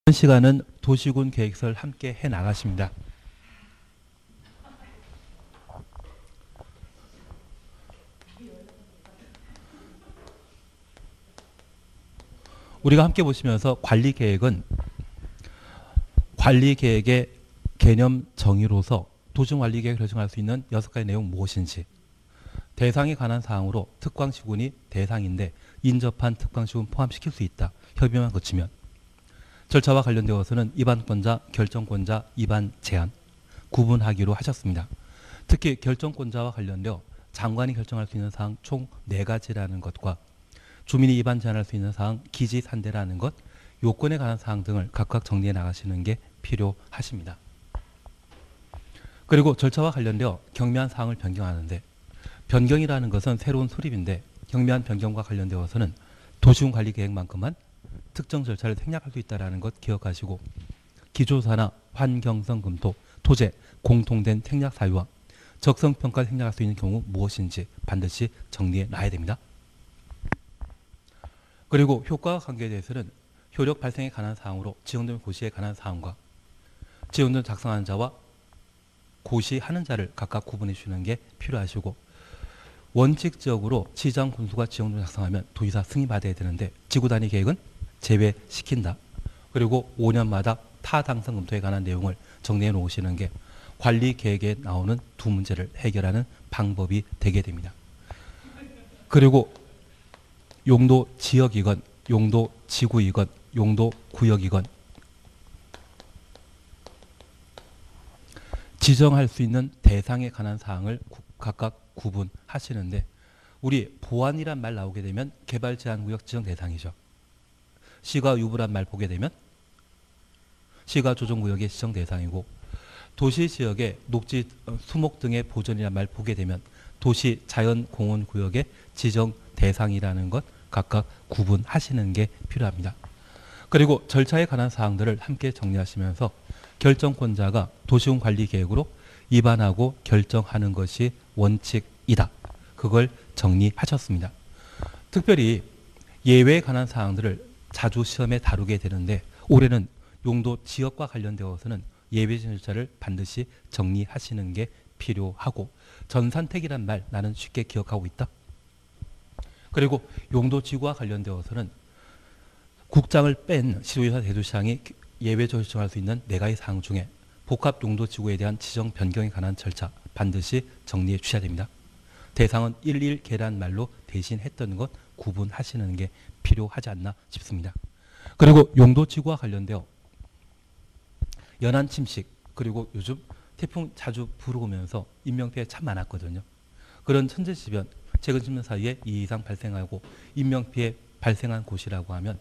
이번 시간은 도시군 계획서를 함께 해 나가십니다. 우리가 함께 보시면서 관리계획은 관리계획의 개념 정의로서 도시관리계획을 결정할 수 있는 6가지 내용 무엇인지, 대상에 관한 사항으로 특광시군이 대상인데 인접한 특광시군 포함시킬 수 있다. 협의만 거치면. 절차와 관련되어서는 입안권자, 결정권자, 입안 제한 구분하기로 하셨습니다. 특히 결정권자와 관련되어 장관이 결정할 수 있는 사항 총 4가지라는 것과 주민이 입안 제한할 수 있는 사항 기지산대라는 것, 요건에 관한 사항 등을 각각 정리해 나가시는 게 필요하십니다. 그리고 절차와 관련되어 경미한 사항을 변경하는데, 변경이라는 것은 새로운 수립인데 경미한 변경과 관련되어서는 도시군관리계획만큼만 특정 절차를 생략할 수 있다는 것 기억하시고, 기조사나 환경성 검토, 토제, 공통된 생략 사유와 적성평가를 생략할 수 있는 경우 무엇인지 반드시 정리해 놔야 됩니다. 그리고 효과와 관계에 대해서는 효력 발생에 관한 사항으로 지정된 고시에 관한 사항과 지정된 작성하는 자와 고시하는 자를 각각 구분해 주시는 게 필요하시고, 원칙적으로 시장 군수가 지정된 작성하면 도지사 승인받아야 되는데 지구단위 계획은 제외시킨다. 그리고 5년마다 타당성 검토에 관한 내용을 정리해 놓으시는 게 관리 계획에 나오는 두 문제를 해결하는 방법이 되게 됩니다. 그리고 용도 지역이건 용도 지구이건 용도 구역이건 지정할 수 있는 대상에 관한 사항을 각각 구분하시는데, 우리 보안이란 말 나오게 되면 개발제한구역 지정 대상이죠. 시가 유보란 말 보게 되면 시가 조정구역의 지정 대상이고, 도시지역의 녹지, 수목 등의 보존이란 말 보게 되면 도시 자연공원구역의 지정 대상이라는 것 각각 구분하시는 게 필요합니다. 그리고 절차에 관한 사항들을 함께 정리하시면서 결정권자가 도시군 관리 계획으로 입안하고 결정하는 것이 원칙이다. 그걸 정리하셨습니다. 특별히 예외에 관한 사항들을 자주 시험에 다루게 되는데, 올해는 용도 지역과 관련되어서는 예외 절차를 반드시 정리하시는 게 필요하고, 전산택이란 말 나는 쉽게 기억하고 있다. 그리고 용도 지구와 관련되어서는 국장을 뺀 시도지사 대도시장이 예외 결정할 수 있는 4가지 사항 중에 복합 용도 지구에 대한 지정 변경에 관한 절차 반드시 정리해 주셔야 됩니다. 대상은 11개란 말로 대신했던 것 구분하시는 게 필요하지 않나 싶습니다. 그리고 용도 지구와 관련되어 연안 침식, 그리고 요즘 태풍 자주 불어오면서 인명피해 참 많았거든요. 그런 천재지변, 최근 10년 사이에 이 이상 발생하고 인명피해 발생한 곳이라고 하면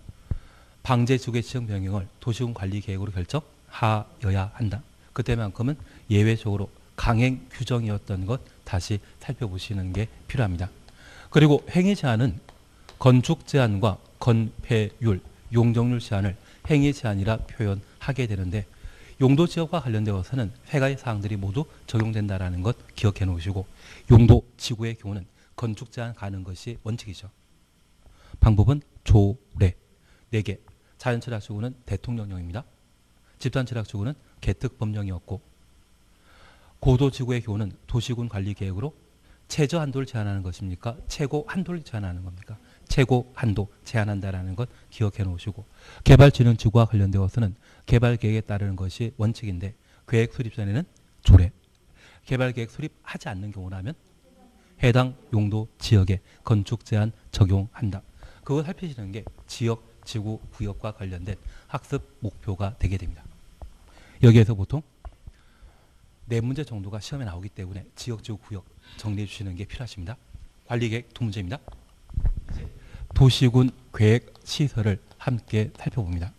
방제지구의 지정 변경을 도시군 관리 계획으로 결정하여야 한다. 그때만큼은 예외적으로 강행 규정이었던 것 다시 살펴보시는 게 필요합니다. 그리고 행위 제한은 건축 제한과 건폐율, 용적률 제한을 행위 제한이라 표현하게 되는데, 용도 지역과 관련되어서는 3가지 사항들이 모두 적용된다는 것 기억해 놓으시고, 용도 지구의 경우는 건축 제한 가는 것이 원칙이죠. 방법은 조례 4개, 자연철학지구는 대통령령입니다. 집단철학지구는 개특법령이었고, 고도지구의 경우는 도시군 관리계획으로 최저 한도를 제한하는 것입니까? 최고 한도를 제한하는 겁니까? 최고 한도 제한한다는 것 기억해 놓으시고, 개발진흥지구와 관련되어서는 개발계획에 따르는 것이 원칙인데 계획 수립 전에는 조례, 개발계획 수립하지 않는 경우라면 해당 용도 지역에 건축 제한 적용한다. 그걸 살피시는 게 지역, 지구, 구역과 관련된 학습 목표가 되게 됩니다. 여기에서 보통 4문제 정도가 시험에 나오기 때문에 지역, 지구, 구역 정리해 주시는 게 필요하십니다. 관리계획 2문제입니다. 도시군 계획 시설을 함께 살펴봅니다.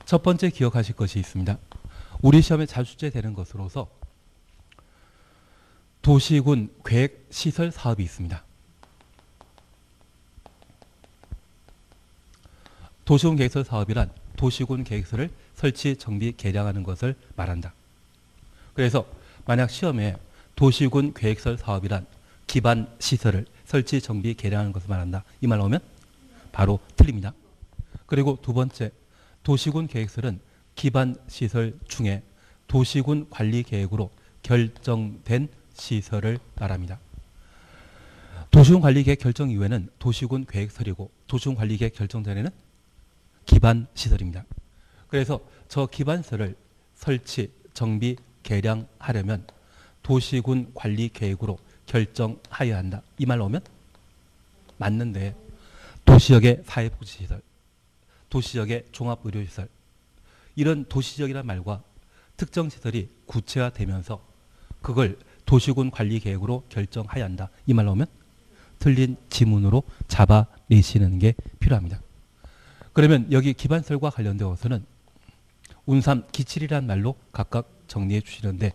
첫 번째 기억하실 것이 있습니다. 우리 시험에 자주 출제되는 것으로서 도시군 계획 시설 사업이 있습니다. 도시군 계획시설 사업이란 도시군 계획시설을 설치, 정비, 개량하는 것을 말한다. 그래서 만약 시험에 도시군 계획시설 사업이란 기반 시설을 설치, 정비, 개량하는 것을 말한다. 이 말 나오면 바로 틀립니다. 그리고 두 번째, 도시군 계획설은 기반 시설 중에 도시군 관리 계획으로 결정된 시설을 말합니다. 도시군 관리 계획 결정 이후에는 도시군 계획설이고 도시군 관리 계획 결정 전에는 기반 시설입니다. 그래서 저 기반설을 설치, 정비, 개량하려면 도시군 관리 계획으로 결정하여야 한다. 이 말 나오면 맞는데 도시역의 사회복지시설, 도시역의 종합의료시설 이런 도시적이라는 말과 특정 시설이 구체화되면서 그걸 도시군 관리 계획으로 결정해야 한다. 이 말 나오면 틀린 지문으로 잡아내시는 게 필요합니다. 그러면 여기 기반설과 관련되어서는 운삼 기칠이라는 말로 각각 정리해 주시는데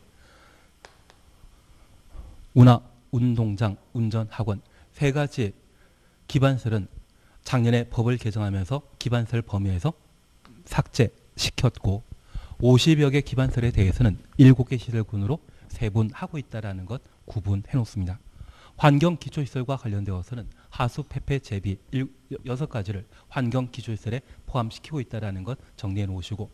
운하, 운동장, 운전학원 세 가지 기반설은 작년에 법을 개정하면서 기반설 범위에서 삭제시켰고 50여 개 기반설에 대해서는 7개 시설군으로 세분하고 있다는 것 구분해 놓습니다. 환경기초시설과 관련되어서는 하수, 폐폐, 제비 6가지를 환경기초시설에 포함시키고 있다는 것 정리해 놓으시고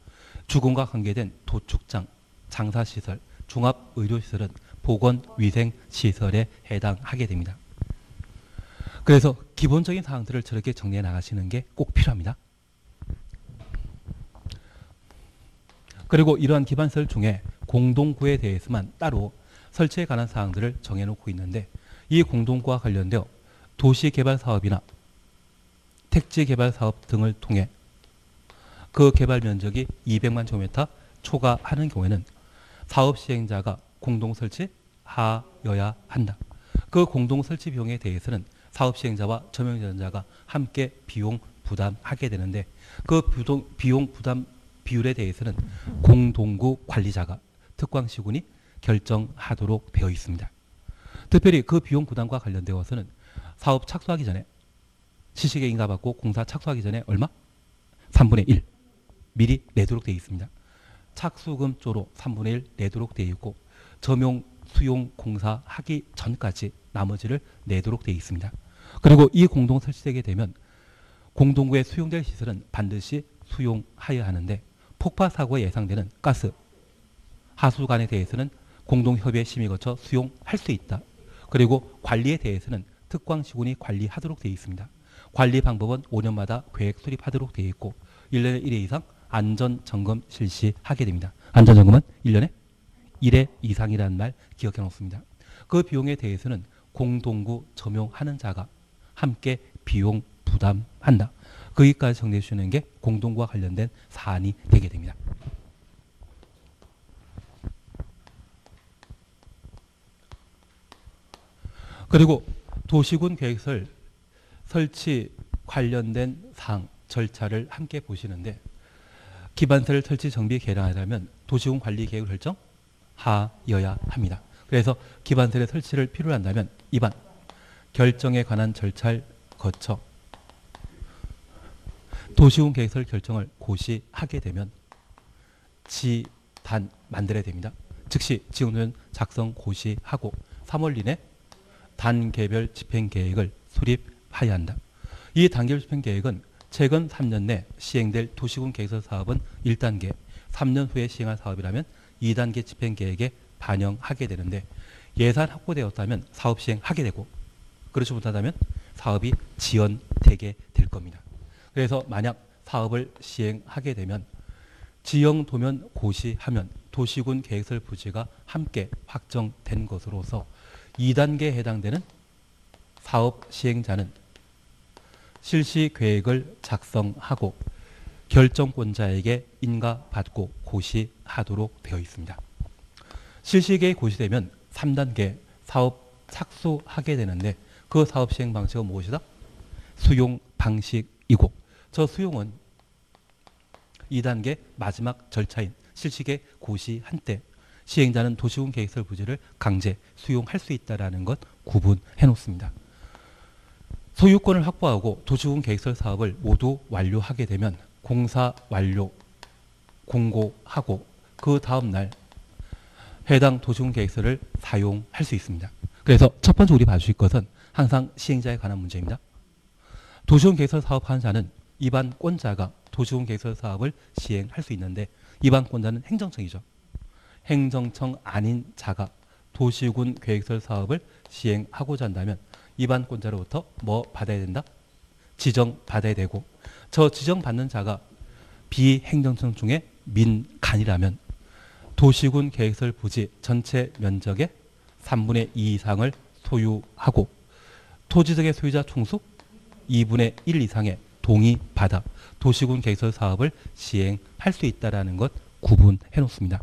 주공과 관계된 도축장, 장사시설, 종합의료시설은 보건위생시설에 해당하게 됩니다. 그래서 기본적인 사항들을 저렇게 정리해 나가시는 게 꼭 필요합니다. 그리고 이러한 기반설 중에 공동구에 대해서만 따로 설치에 관한 사항들을 정해놓고 있는데 이 공동구와 관련되어 도시개발사업이나 택지개발사업 등을 통해 그 개발 면적이 200만 제곱미터 초과하는 경우에는 사업 시행자가 공동설치하여야 한다. 그 공동설치 비용에 대해서는 사업 시행자와 점용자가 함께 비용 부담하게 되는데 그 비용 부담 비율에 대해서는 공동구 관리자가 특광시군이 결정하도록 되어 있습니다. 특별히 그 비용 부담과 관련되어서는 사업 착수하기 전에 실시계 인가받고 공사 착수하기 전에 얼마? 3분의 1 미리 내도록 되어 있습니다. 착수금 조로 3분의 1 내도록 되어 있고 점용 수용 공사하기 전까지 나머지를 내도록 되어 있습니다. 그리고 이 공동 설치되게 되면 공동구에 수용될 시설은 반드시 수용하여야 하는데 폭파 사고에 예상되는 가스, 하수관에 대해서는 공동협의회 심의 거쳐 수용할 수 있다. 그리고 관리에 대해서는 특광시군이 관리하도록 되어 있습니다. 관리 방법은 5년마다 계획 수립하도록 되어 있고 1년에 1회 이상 안전점검 실시하게 됩니다. 안전점검은 1년에 1회 이상이라는 말 기억해 놓습니다. 그 비용에 대해서는 공동구 점용하는 자가 함께 비용 부담한다. 거기까지 정리해 주시는 게 공동구와 관련된 사안이 되게 됩니다. 그리고 도시군 계획설 설치 관련된 사항 절차를 함께 보시는데 기반설 설치 정비 개량하려면 도시군 관리 계획을 결정하여야 합니다. 그래서 기반설의 설치를 필요로 한다면 2번 결정에 관한 절차를 거쳐 도시군 계획설 결정을 고시하게 되면 지단 만들어야 됩니다. 즉시 지원은 작성 고시하고 3월 이내 단계별 집행계획을 수립해야 한다. 이 단계별 집행계획은 최근 3년 내 시행될 도시군 계획설 사업은 1단계, 3년 후에 시행할 사업이라면 2단계 집행계획에 반영하게 되는데 예산 확보되었다면 사업 시행하게 되고 그렇지 못하다면 사업이 지연되게 될 겁니다. 그래서 만약 사업을 시행하게 되면 지형도면 고시하면 도시군 계획설 부지가 함께 확정된 것으로서 2단계에 해당되는 사업 시행자는 실시 계획을 작성하고 결정권자에게 인가받고 고시하도록 되어 있습니다. 실시 계획 고시되면 3단계 사업 착수하게 되는데 그 사업 시행 방식은 무엇이다? 수용 방식이고 저 수용은 2단계 마지막 절차인 실시 계획 고시한 때 시행자는 도시군 계획설 부지를 강제 수용할 수 있다는 것 구분해 놓습니다. 소유권을 확보하고 도시군 계획설 사업을 모두 완료하게 되면 공사 완료 공고하고 그 다음 날 해당 도시군 계획설을 사용할 수 있습니다. 그래서 첫 번째 우리 봐주실 것은 항상 시행자에 관한 문제입니다. 도시군 계획설 사업하는 자는 입안권자가 도시군 계획설 사업을 시행할 수 있는데 입안권자는 행정청이죠. 행정청 아닌 자가 도시군 계획설 사업을 시행하고자 한다면 입안권자로부터 뭐 받아야 된다? 지정받아야 되고, 저 지정받는 자가 비행정청 중에 민간이라면 도시군 계획설 부지 전체 면적의 3분의 2 이상을 소유하고 토지득의 소유자 총수 2분의 1 이상의 동의받아 도시군 계획설 사업을 시행할 수 있다는 것 구분해 놓습니다.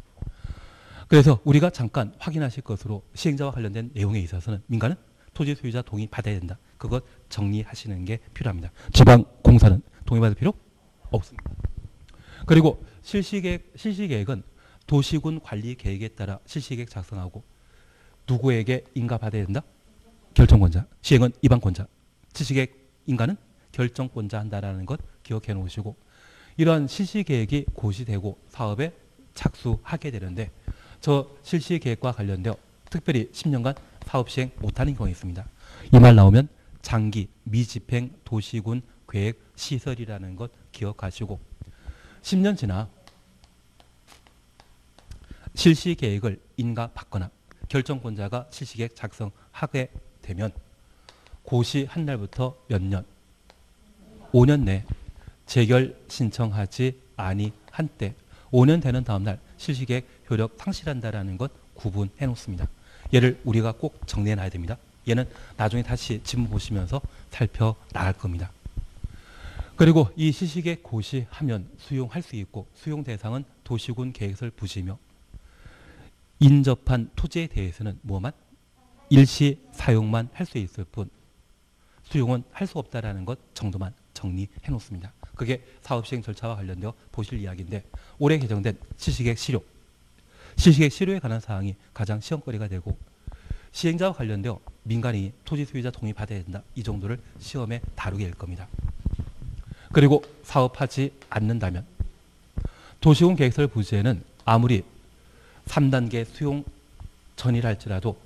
그래서 우리가 잠깐 확인하실 것으로 시행자와 관련된 내용에 있어서는 민간은 토지 소유자 동의받아야 된다. 그것 정리하시는 게 필요합니다. 지방공사는 동의받을 필요 없습니다. 그리고 실시계획은 도시군 관리 계획에 따라 실시계획 작성하고 누구에게 인가받아야 된다? 결정권자. 시행은 입안권자. 실시계획 인가는 결정권자 한다라는 것 기억해 놓으시고, 이러한 실시계획이 고시되고 사업에 착수하게 되는데 저 실시계획과 관련되어 특별히 10년간 사업 시행 못하는 경우가 있습니다. 이 말 나오면 장기 미집행 도시군 계획 시설이라는 것 기억하시고, 10년 지나 실시계획을 인가받거나 결정권자가 실시계획 작성하게 되면 고시한 날부터 몇 년? 5년 내 재결 신청하지 아니한 때 5년 되는 다음 날 실시계획 효력 상실한다라는 것 구분해 놓습니다. 얘를 우리가 꼭 정리해 놔야 됩니다. 얘는 나중에 다시 지문 보시면서 살펴나갈 겁니다. 그리고 이 실시계획 고시하면 수용할 수 있고 수용 대상은 도시군 계획설 부지며 인접한 토지에 대해서는 뭐만? 일시 사용만 할 수 있을 뿐 수용은 할 수 없다라는 것 정도만 정리해 놓습니다. 그게 사업 시행 절차와 관련되어 보실 이야기인데, 올해 개정된 실시계획 시료, 실시계획 시료에 관한 사항이 가장 시험거리가 되고 시행자와 관련되어 민간이 토지 소유자 동의 받아야 된다. 이 정도를 시험에 다루게 될 겁니다. 그리고 사업하지 않는다면 도시군 계획설 부지에는 아무리 3단계 수용 전이랄지라도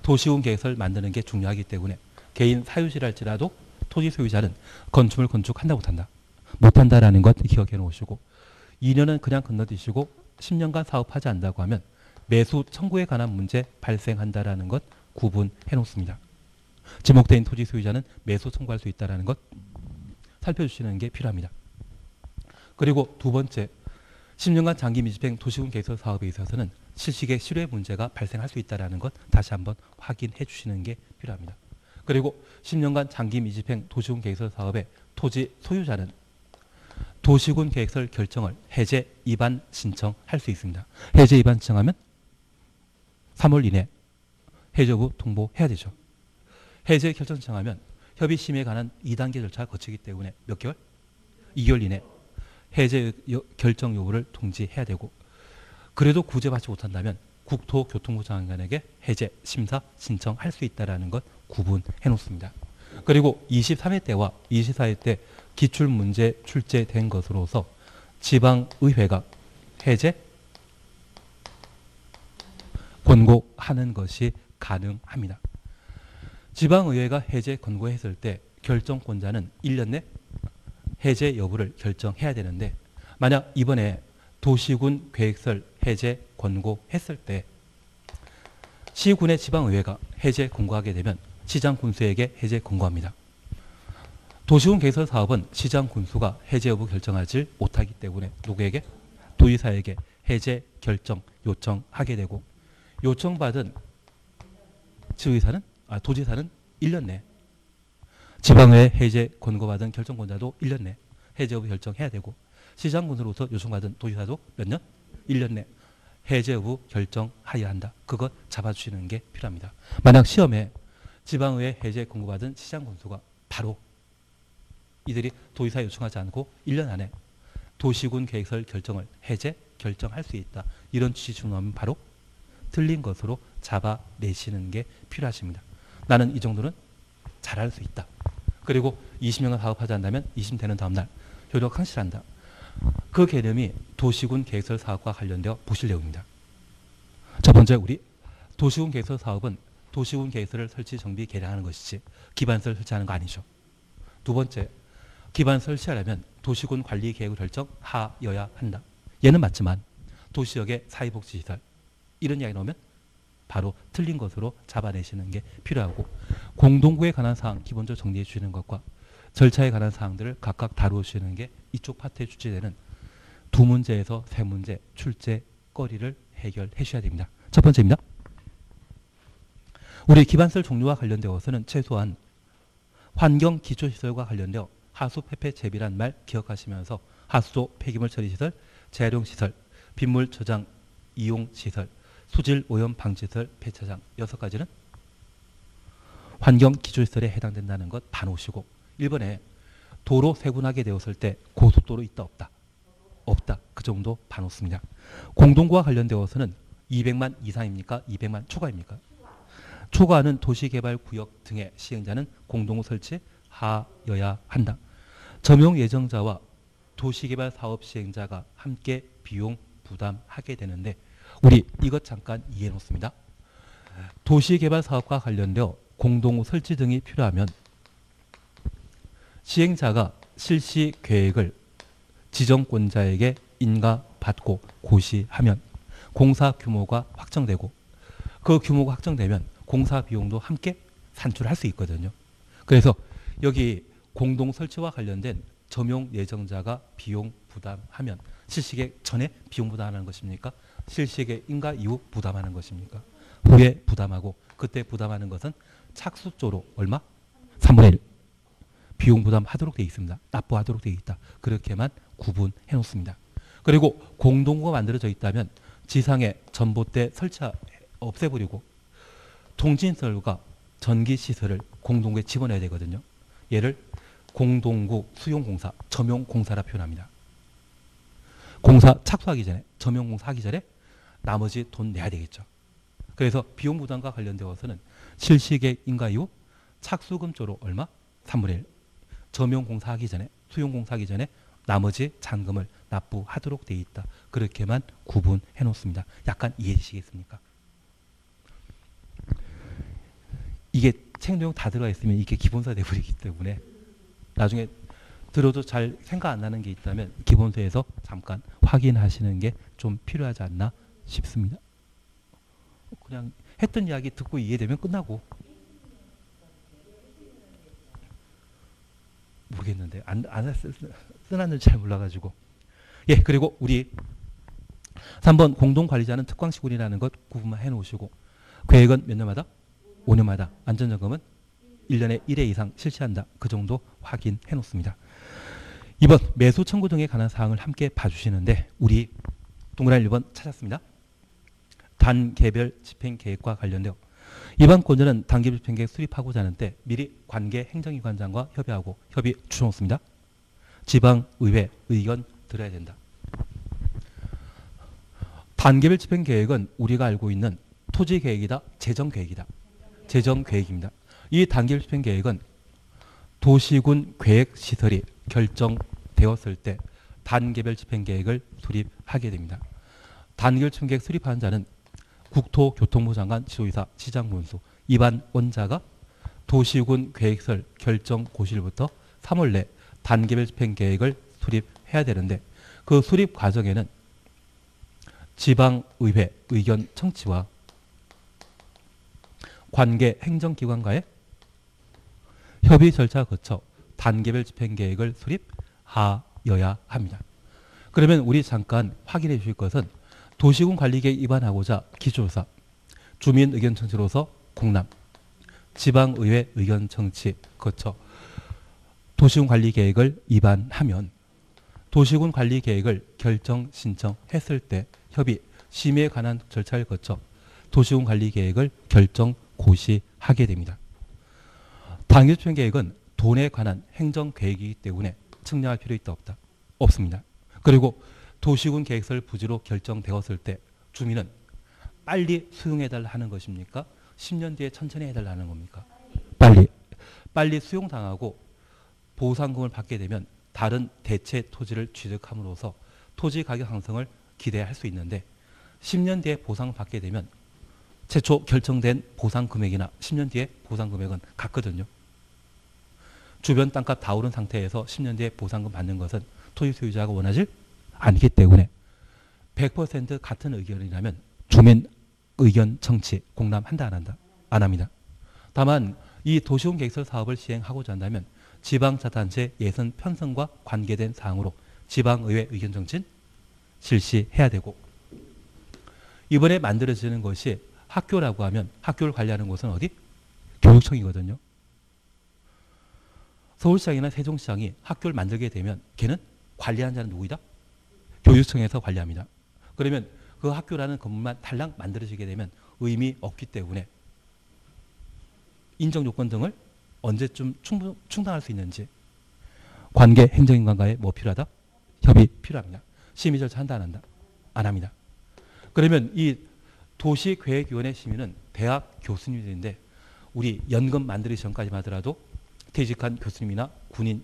도시군 계획설 만드는 게 중요하기 때문에 개인 사유지랄지라도 토지 소유자는 건축물 건축한다 못한다. 못한다라는 것 기억해 놓으시고 2년은 그냥 건너뛰시고 10년간 사업하지 않는다고 하면 매수 청구에 관한 문제 발생한다라는 것 구분해 놓습니다. 지목된 토지 소유자는 매수 청구할 수 있다는 것 살펴주시는 게 필요합니다. 그리고 두 번째, 10년간 장기 미집행 도시군 계획설 사업에 있어서는 실시계획 실효의 문제가 발생할 수 있다는 것 다시 한번 확인해 주시는 게 필요합니다. 그리고 10년간 장기 미집행 도시군 계획설 사업의 토지 소유자는 도시군 계획설 결정을 해제 위반 신청할 수 있습니다. 해제 위반 신청하면 3월 이내 해제 여부 통보해야 되죠. 해제 결정 신청하면 협의 심의에 관한 2단계 절차가 거치기 때문에 몇 개월? 2개월 이내 해제 결정 여부를 통지해야 되고, 그래도 구제받지 못한다면 국토교통부 장관에게 해제 심사 신청할 수 있다는 것 구분해 놓습니다. 그리고 23회 때와 24회 때 기출문제 출제된 것으로서 지방의회가 해제 권고하는 것이 가능합니다. 지방의회가 해제 권고했을 때 결정권자는 1년 내 해제 여부를 결정해야 되는데, 만약 이번에 도시군 계획설 해제 권고했을 때 시군의 지방의회가 해제 권고하게 되면 시장 군수에게 해제 권고합니다. 도시군 계획설 사업은 시장 군수가 해제 여부 결정하지 못하기 때문에 누구에게? 도지사에게 해제 결정 요청하게 되고, 요청받은 도지사는 1년 내 지방의회 해제 권고받은 결정권자도 1년 내 해제 여부 결정해야 되고, 시장 군수로서 요청받은 도지사도 몇 년? 1년 내 해제 여부 결정하여야 한다. 그것 잡아주시는 게 필요합니다. 만약 시험에 지방의회 해제 권고받은 시장 군수가 바로 이들이 도지사 요청하지 않고 1년 안에 도시군 계획설 결정을 해제 결정할 수 있다. 이런 취지 주문하면 바로 틀린 것으로 잡아내시는 게 필요하십니다. 나는 이 정도는 잘할 수 있다. 그리고 20년간 사업하지 않는다면 20년 되는 다음 날 효력 상실한다. 그 개념이 도시군 계획설 사업과 관련되어 보실 내용입니다. 첫 번째, 우리 도시군 계획설 사업은 도시군 계획설을 설치, 정비, 개량하는 것이지 기반설 설치하는 거 아니죠. 두 번째, 기반 설치하려면 도시군 관리 계획을 결정하여야 한다. 얘는 맞지만 도시역의 사회복지시설 이런 이야기 나오면 바로 틀린 것으로 잡아내시는 게 필요하고 공동구에 관한 사항 기본적으로 정리해 주시는 것과 절차에 관한 사항들을 각각 다루시는 게 이쪽 파트에 출제되는 두 문제에서 세 문제 출제거리를 해결해 주셔야 됩니다. 첫 번째입니다. 우리 기반시설 종류와 관련되어서는 최소한 환경 기초시설과 관련되어 하수 폐폐 재비란 말 기억하시면서 하수도 폐기물 처리시설, 재활용시설, 빗물 저장 이용시설, 수질 오염 방지시설, 폐차장 6가지는 환경 기초시설에 해당된다는 것 봐놓으시고 1번에 도로 세분하게 되었을 때 고속도로 있다 없다? 없다. 그 정도 봐놓습니다. 공동구와 관련되어서는 200만 이상입니까? 200만 초과입니까? 초과하는 도시개발구역 등의 시행자는 공동구 설치하여야 한다. 점용 예정자와 도시개발 사업 시행자가 함께 비용 부담하게 되는데 우리 이것 잠깐 이해해 놓습니다. 도시개발 사업과 관련되어 공동구 설치 등이 필요하면 시행자가 실시 계획을 지정권자에게 인가받고 고시하면 공사 규모가 확정되고 그 규모가 확정되면 공사 비용도 함께 산출할 수 있거든요. 그래서 여기 공동 설치와 관련된 점용 예정자가 비용 부담하면 실시계획 전에 비용 부담하는 것입니까? 실시계획 인가 이후 부담하는 것입니까? 후에 부담하고 그때 부담하는 것은 착수조로 얼마? 3분의 1 비용 부담하도록 되어 있습니다. 납부하도록 되어 있다. 그렇게만 구분해 놓습니다. 그리고 공동구가 만들어져 있다면 지상에 전봇대 설치 없애버리고 통신시설과 전기시설을 공동구에 집어넣어야 되거든요. 얘를 공동구 수용공사, 점용공사라 표현합니다. 공사 착수하기 전에, 점용공사 하기 전에 나머지 돈 내야 되겠죠. 그래서 비용 부담과 관련되어서는 실시계획 인가 이후 착수금조로 얼마? 3분의 1. 점용공사 하기 전에, 수용공사 하기 전에 나머지 잔금을 납부하도록 되어 있다. 그렇게만 구분해 놓습니다. 약간 이해되시겠습니까? 이게 책 내용 다 들어가 있으면 이게 기본서 돼버리기 때문에 나중에 들어도 잘 생각 안 나는 게 있다면 기본서에서 잠깐 확인하시는 게 좀 필요하지 않나 싶습니다. 그냥 했던 이야기 듣고 이해되면 끝나고 모르겠는데 안 써놨는지 잘 몰라가지고 예 그리고 우리 3번 공동관리자는 특광시군이라는 것 구분만 해놓으시고 계획은 몇 년마다? 5년마다 안전점검은 1년에 1회 이상 실시한다. 그 정도 확인해 놓습니다. 2번 매수 청구 등에 관한 사항을 함께 봐주시는데 우리 동그라미 1번 찾았습니다. 단계별 집행계획과 관련되어 이번 권자는 단계별 집행계획 수립하고자 하는 때 미리 관계 행정기관장과 협의하고 협의 주놓습니다. 지방의회 의견 들어야 된다. 단계별 집행계획은 우리가 알고 있는 토지계획이다, 재정계획이다. 재정계획입니다. 이 단계별 집행계획은 도시군 계획시설이 결정되었을 때 단계별 집행계획을 수립하게 됩니다. 단계별 집행계획 수립하는 자는 국토교통부 장관, 지도이사, 시장군수, 입안 원자가 도시군 계획설 결정 고시일부터 3월 내 단계별 집행계획을 수립해야 되는데 그 수립 과정에는 지방의회 의견 청취와 관계 행정기관과의 협의 절차를 거쳐 단계별 집행계획을 수립하여야 합니다. 그러면 우리 잠깐 확인해 주실 것은 도시군 관리계획 위반하고자 기초조사, 주민 의견 청취로서 공람, 지방의회 의견 청취 거쳐 도시군 관리계획을 위반하면 도시군 관리계획을 결정 신청했을 때 협의, 심의에 관한 절차를 거쳐 도시군 관리계획을 결정 고시하게 됩니다. 단계별 집행계획은 돈에 관한 행정계획이기 때문에 측량할 필요 있다 없다? 없습니다. 그리고 도시군 계획설 부지로 결정되었을 때 주민은 빨리 수용해달라 하는 것입니까? 10년 뒤에 천천히 해달라는 겁니까? 빨리 수용당하고 보상금을 받게 되면 다른 대체 토지를 취득함으로써 토지 가격 상승을 기대할 수 있는데 10년 뒤에 보상을 받게 되면 최초 결정된 보상 금액이나 10년 뒤에 보상 금액은 같거든요. 주변 땅값 다 오른 상태에서 10년 뒤에 보상금 받는 것은 토지 소유자가 원하지 않기 때문에 100% 같은 의견이라면 주민 의견 청취 공람한다 안 한다? 안 합니다. 다만 이 도시공 계획설 사업을 시행하고자 한다면 지방자치단체 예산 편성과 관계된 사항으로 지방의회 의견 정진 실시해야 되고, 이번에 만들어지는 것이 학교라고 하면 학교를 관리하는 곳은 어디? 교육청이거든요. 서울시장이나 세종시장이 학교를 만들게 되면 걔는 관리하는 자는 누구이다? 교육청에서 관리합니다. 그러면 그 학교라는 건물만 달랑 만들어지게 되면 의미 없기 때문에 인정요건 등을 언제쯤 충당할 수 있는지 관계 행정인관과의 뭐 필요하다? 협의 필요합니다. 심의 절차 한다 안 한다? 안 합니다. 그러면 이 도시계획위원회 심의는 대학 교수님들인데 우리 연금 만들기 전까지만 하더라도 퇴직한 교수님이나 군인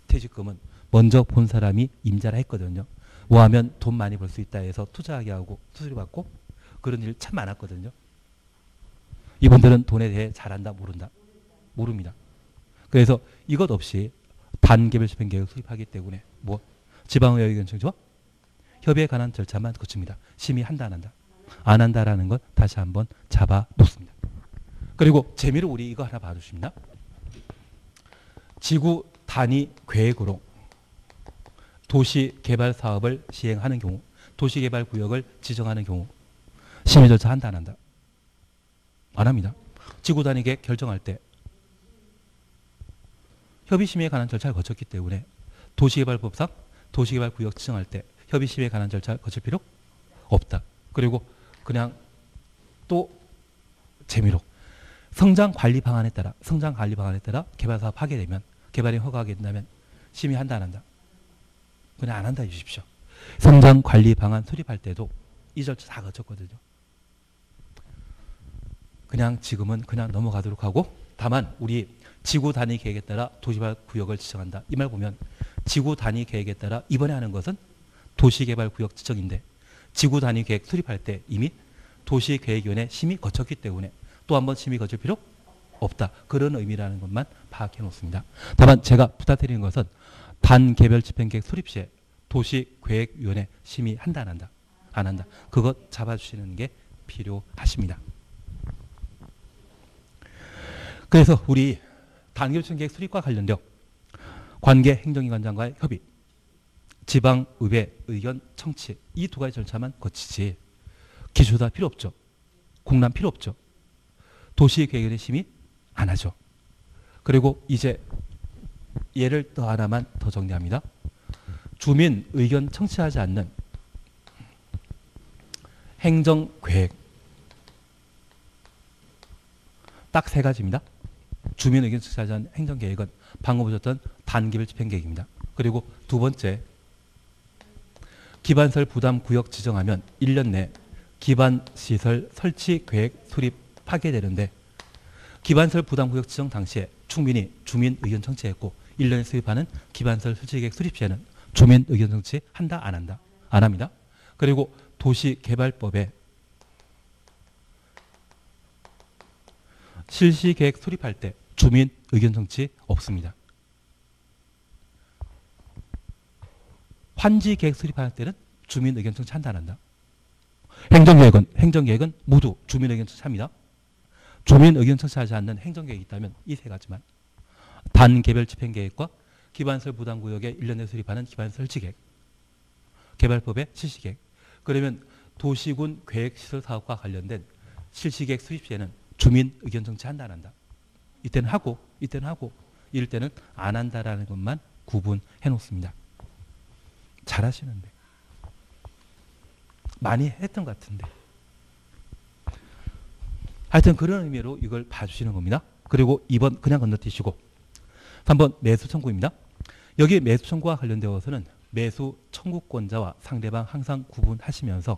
퇴직금은 먼저 본 사람이 임자라 했거든요. 뭐 하면 돈 많이 벌 수 있다 해서 투자하게 하고 수수료 받고 그런 일 참 많았거든요. 이분들은 돈에 대해 잘 안다 모른다? 모릅니다. 그래서 이것 없이 단계별 집행 계획을 수립하기 때문에 뭐 지방의회 의견 청취와 협의에 관한 절차만 거칩니다. 심의한다 안 한다? 안 한다라는 것 다시 한번 잡아 놓습니다. 그리고 재미로 우리 이거 하나 봐주십니다. 지구 단위 계획으로 도시 개발 사업을 시행하는 경우, 도시 개발 구역을 지정하는 경우 심의 절차 한다 안 한다? 안 합니다. 지구 단위 계획 결정할 때 협의 심의에 관한 절차를 거쳤기 때문에 도시개발법상 도시개발 구역 지정할 때 협의 심의에 관한 절차를 거칠 필요 없다. 그리고 그냥 또 재미로 성장 관리 방안에 따라 개발 사업 하게 되면 개발이 허가하게 된다면 심의한다 안 한다? 그냥 안 한다 해주십시오. 성장 관리 방안 수립할 때도 이 절차 다 거쳤거든요. 그냥 지금은 그냥 넘어가도록 하고, 다만 우리 지구 단위 계획에 따라 도시개발 구역을 지정한다. 이 말 보면 지구 단위 계획에 따라 이번에 하는 것은 도시개발 구역 지정인데 지구 단위 계획 수립할 때 이미 도시계획위원회 심의 거쳤기 때문에 또 한 번 심의 거칠 필요 없다. 그런 의미라는 것만 파악해 놓습니다. 다만 제가 부탁드리는 것은 단계별 집행계획 수립 시에 도시계획위원회 심의한다 안 한다? 안 한다. 그것 잡아주시는 게 필요하십니다. 그래서 우리 단계별 집행계획 수립과 관련되어 관계 행정기관장과의 협의, 지방의회 의견 청취 이 두 가지 절차만 거치지 기초다 필요 없죠. 공람 필요 없죠. 도시계획위원회 심의 안 하죠. 그리고 이제 예를 더 하나만 더 정리합니다. 주민 의견 청취하지 않는 행정계획 딱 세 가지입니다. 주민 의견 청취하지 않는 행정계획은 방금 보셨던 단계별 집행계획입니다. 그리고 두 번째, 기반시설 부담구역 지정하면 1년 내 기반시설 설치 계획 수립하게 되는데 기반시설 부담구역 지정 당시에 충분히 주민 의견 청취했고 1년에 수립하는 기반시설 설치 계획 수립 시에는 주민 의견 청취 한다 안 한다? 안 합니다. 그리고 도시개발법에 실시계획 수립할 때 주민 의견 청취 없습니다. 환지계획 수립할 때는 주민 의견 청취 한다 안 한다? 행정계획은 모두 주민 의견 청취합니다. 주민 의견 청취하지 않는 행정계획이 있다면 이 세 가지만 단계별 집행계획과 기반시설 부담구역에 1년에 수립하는 기반시설 설치계획, 개발법의 실시계획. 그러면 도시군 계획시설 사업과 관련된 실시계획 수립 시에는 주민 의견 청취한다 안 한다? 이때는 하고 이럴 때는 안 한다라는 것만 구분해 놓습니다. 잘하시는데 많이 했던 것 같은데 하여튼 그런 의미로 이걸 봐주시는 겁니다. 그리고 2번 그냥 건너뛰시고 3번 매수 청구입니다. 여기 매수 청구와 관련되어서는 매수 청구권자와 상대방 항상 구분하시면서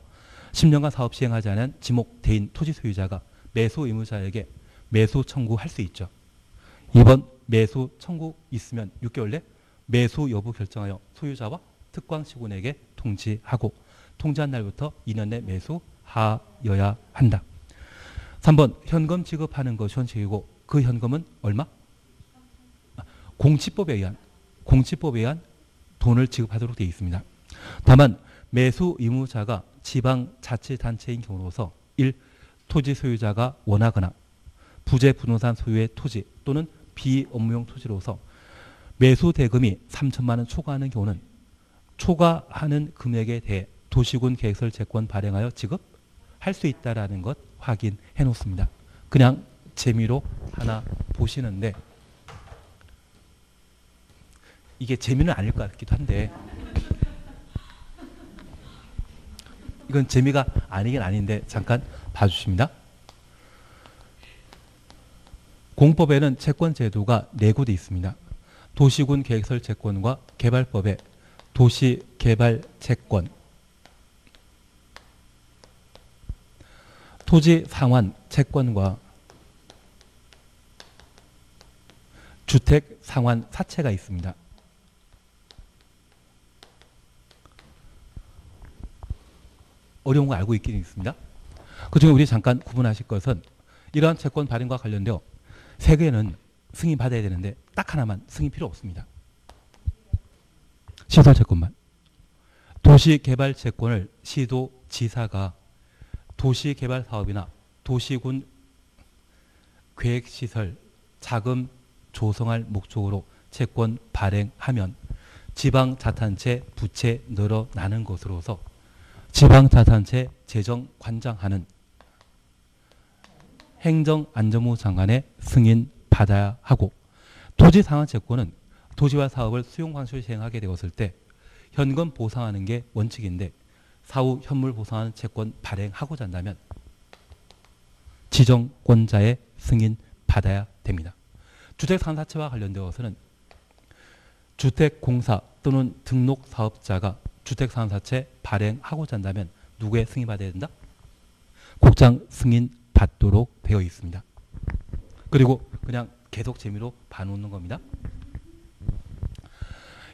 10년간 사업 시행하지 않은 지목 대인 토지 소유자가 매수 의무자에게 매수 청구할 수 있죠. 2번 매수 청구 있으면 6개월 내 매수 여부 결정하여 소유자와 특광시군에게 통지하고 통지한 날부터 2년 내 매수하여야 한다. 3번 현금 지급하는 것이 원칙이고 그 현금은 얼마? 공치법에 의한 돈을 지급하도록 되어 있습니다. 다만 매수 의무자가 지방자치단체인 경우로서 1. 토지 소유자가 원하거나 부재 부동산 소유의 토지 또는 비업무용 토지로서 매수 대금이 3천만 원 초과하는 경우는 초과하는 금액에 대해 도시군 계획설 채권 발행하여 지급할 수 있다라는 것 확인해 놓습니다. 그냥 재미로 하나 보시는데 이게 재미는 아닐 것 같기도 한데 이건 재미가 아니긴 아닌데 잠깐 봐주십니다. 공법에는 채권 제도가 4곳에 있습니다. 도시군 계획설 채권과 개발법에 도시개발채권, 토지 상환 채권과 주택 상환 사채가 있습니다. 어려운 거 알고 있긴 있습니다. 그중에 우리 잠깐 구분하실 것은 이러한 채권 발행과 관련되어 3개는 승인 받아야 되는데 딱 하나만 승인 필요 없습니다. 시설채권만. 도시개발채권을 시도지사가 도시개발사업이나 도시군 계획시설 자금 조성할 목적으로 채권 발행하면 지방자탄체 부채 늘어나는 것으로서 지방자탄체 재정관장하는 행정안전부 장관의 승인 받아야 하고 토지상환채권은 도시화 사업을 수용 방식으로 시행하게 되었을 때 현금 보상하는 게 원칙인데 사후 현물 보상하는 채권 발행하고자 한다면 지정권자의 승인 받아야 됩니다. 주택상사채와 관련되어서는 주택공사 또는 등록사업자가 주택상사채 발행하고자 한다면 누구의 승인 받아야 된다? 국장 승인 받도록 되어 있습니다. 그리고 그냥 계속 재미로 봐놓는 겁니다.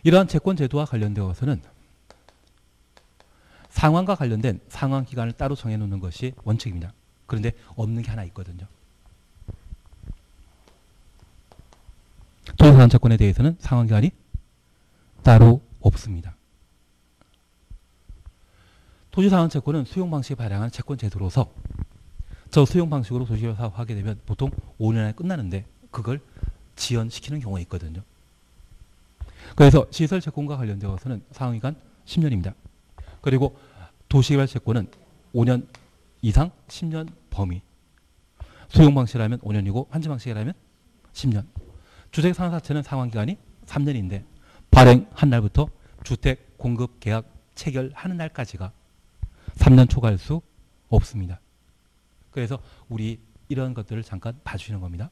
이러한 채권 제도와 관련되어서는 상환과 관련된 상환 기간을 따로 정해놓는 것이 원칙입니다. 그런데 없는 게 하나 있거든요. 토지상환 채권에 대해서는 상환 기간이 따로 없습니다. 토지상환 채권은 수용 방식에 발행한 채권 제도로서 저 수용 방식으로 도시개발 사업하게 되면 보통 5년 안에 끝나는데 그걸 지연시키는 경우가 있거든요. 그래서 시설 채권과 관련되어서는 상환기간 10년입니다. 그리고 도시개발 채권은 5년 이상 10년 범위. 수용 방식이라면 5년이고 환지 방식이라면 10년. 주택 상환사채는 상환기간이 3년인데 발행한 날부터 주택 공급 계약 체결하는 날까지가 3년 초과할 수 없습니다. 그래서 우리 이런 것들을 잠깐 봐주시는 겁니다.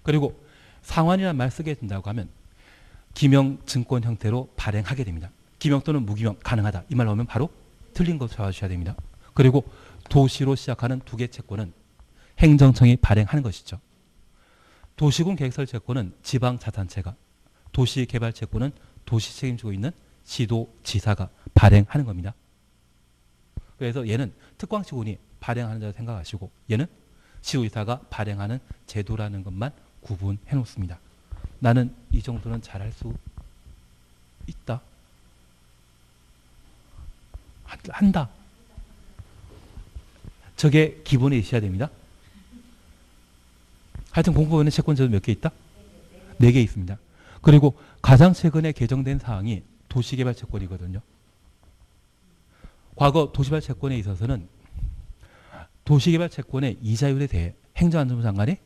그리고 상환이라는 말 쓰게 된다고 하면 기명증권 형태로 발행하게 됩니다. 기명 또는 무기명 가능하다. 이 말 나오면 바로 틀린 거 잡아주셔야 됩니다. 그리고 도시로 시작하는 2개 채권은 행정청이 발행하는 것이죠. 도시군 계획설 채권은 지방자탄체가, 도시개발 채권은 도시 책임지고 있는 시도지사가 발행하는 겁니다. 그래서 얘는 특광시군이 발행하는 자로 생각하시고 얘는 시도지사가 발행하는 제도라는 것만 구분해 놓습니다. 나는 이 정도는 잘할 수 있다. 한다. 저게 기본에 있어야 됩니다. 하여튼 공법에는 채권제도 몇 개 있다? 4개 있습니다. 그리고 가장 최근에 개정된 사항이 도시개발 채권이거든요. 과거 도시개발 채권에 있어서는 도시개발 채권의 이자율에 대해 행정안전부 장관이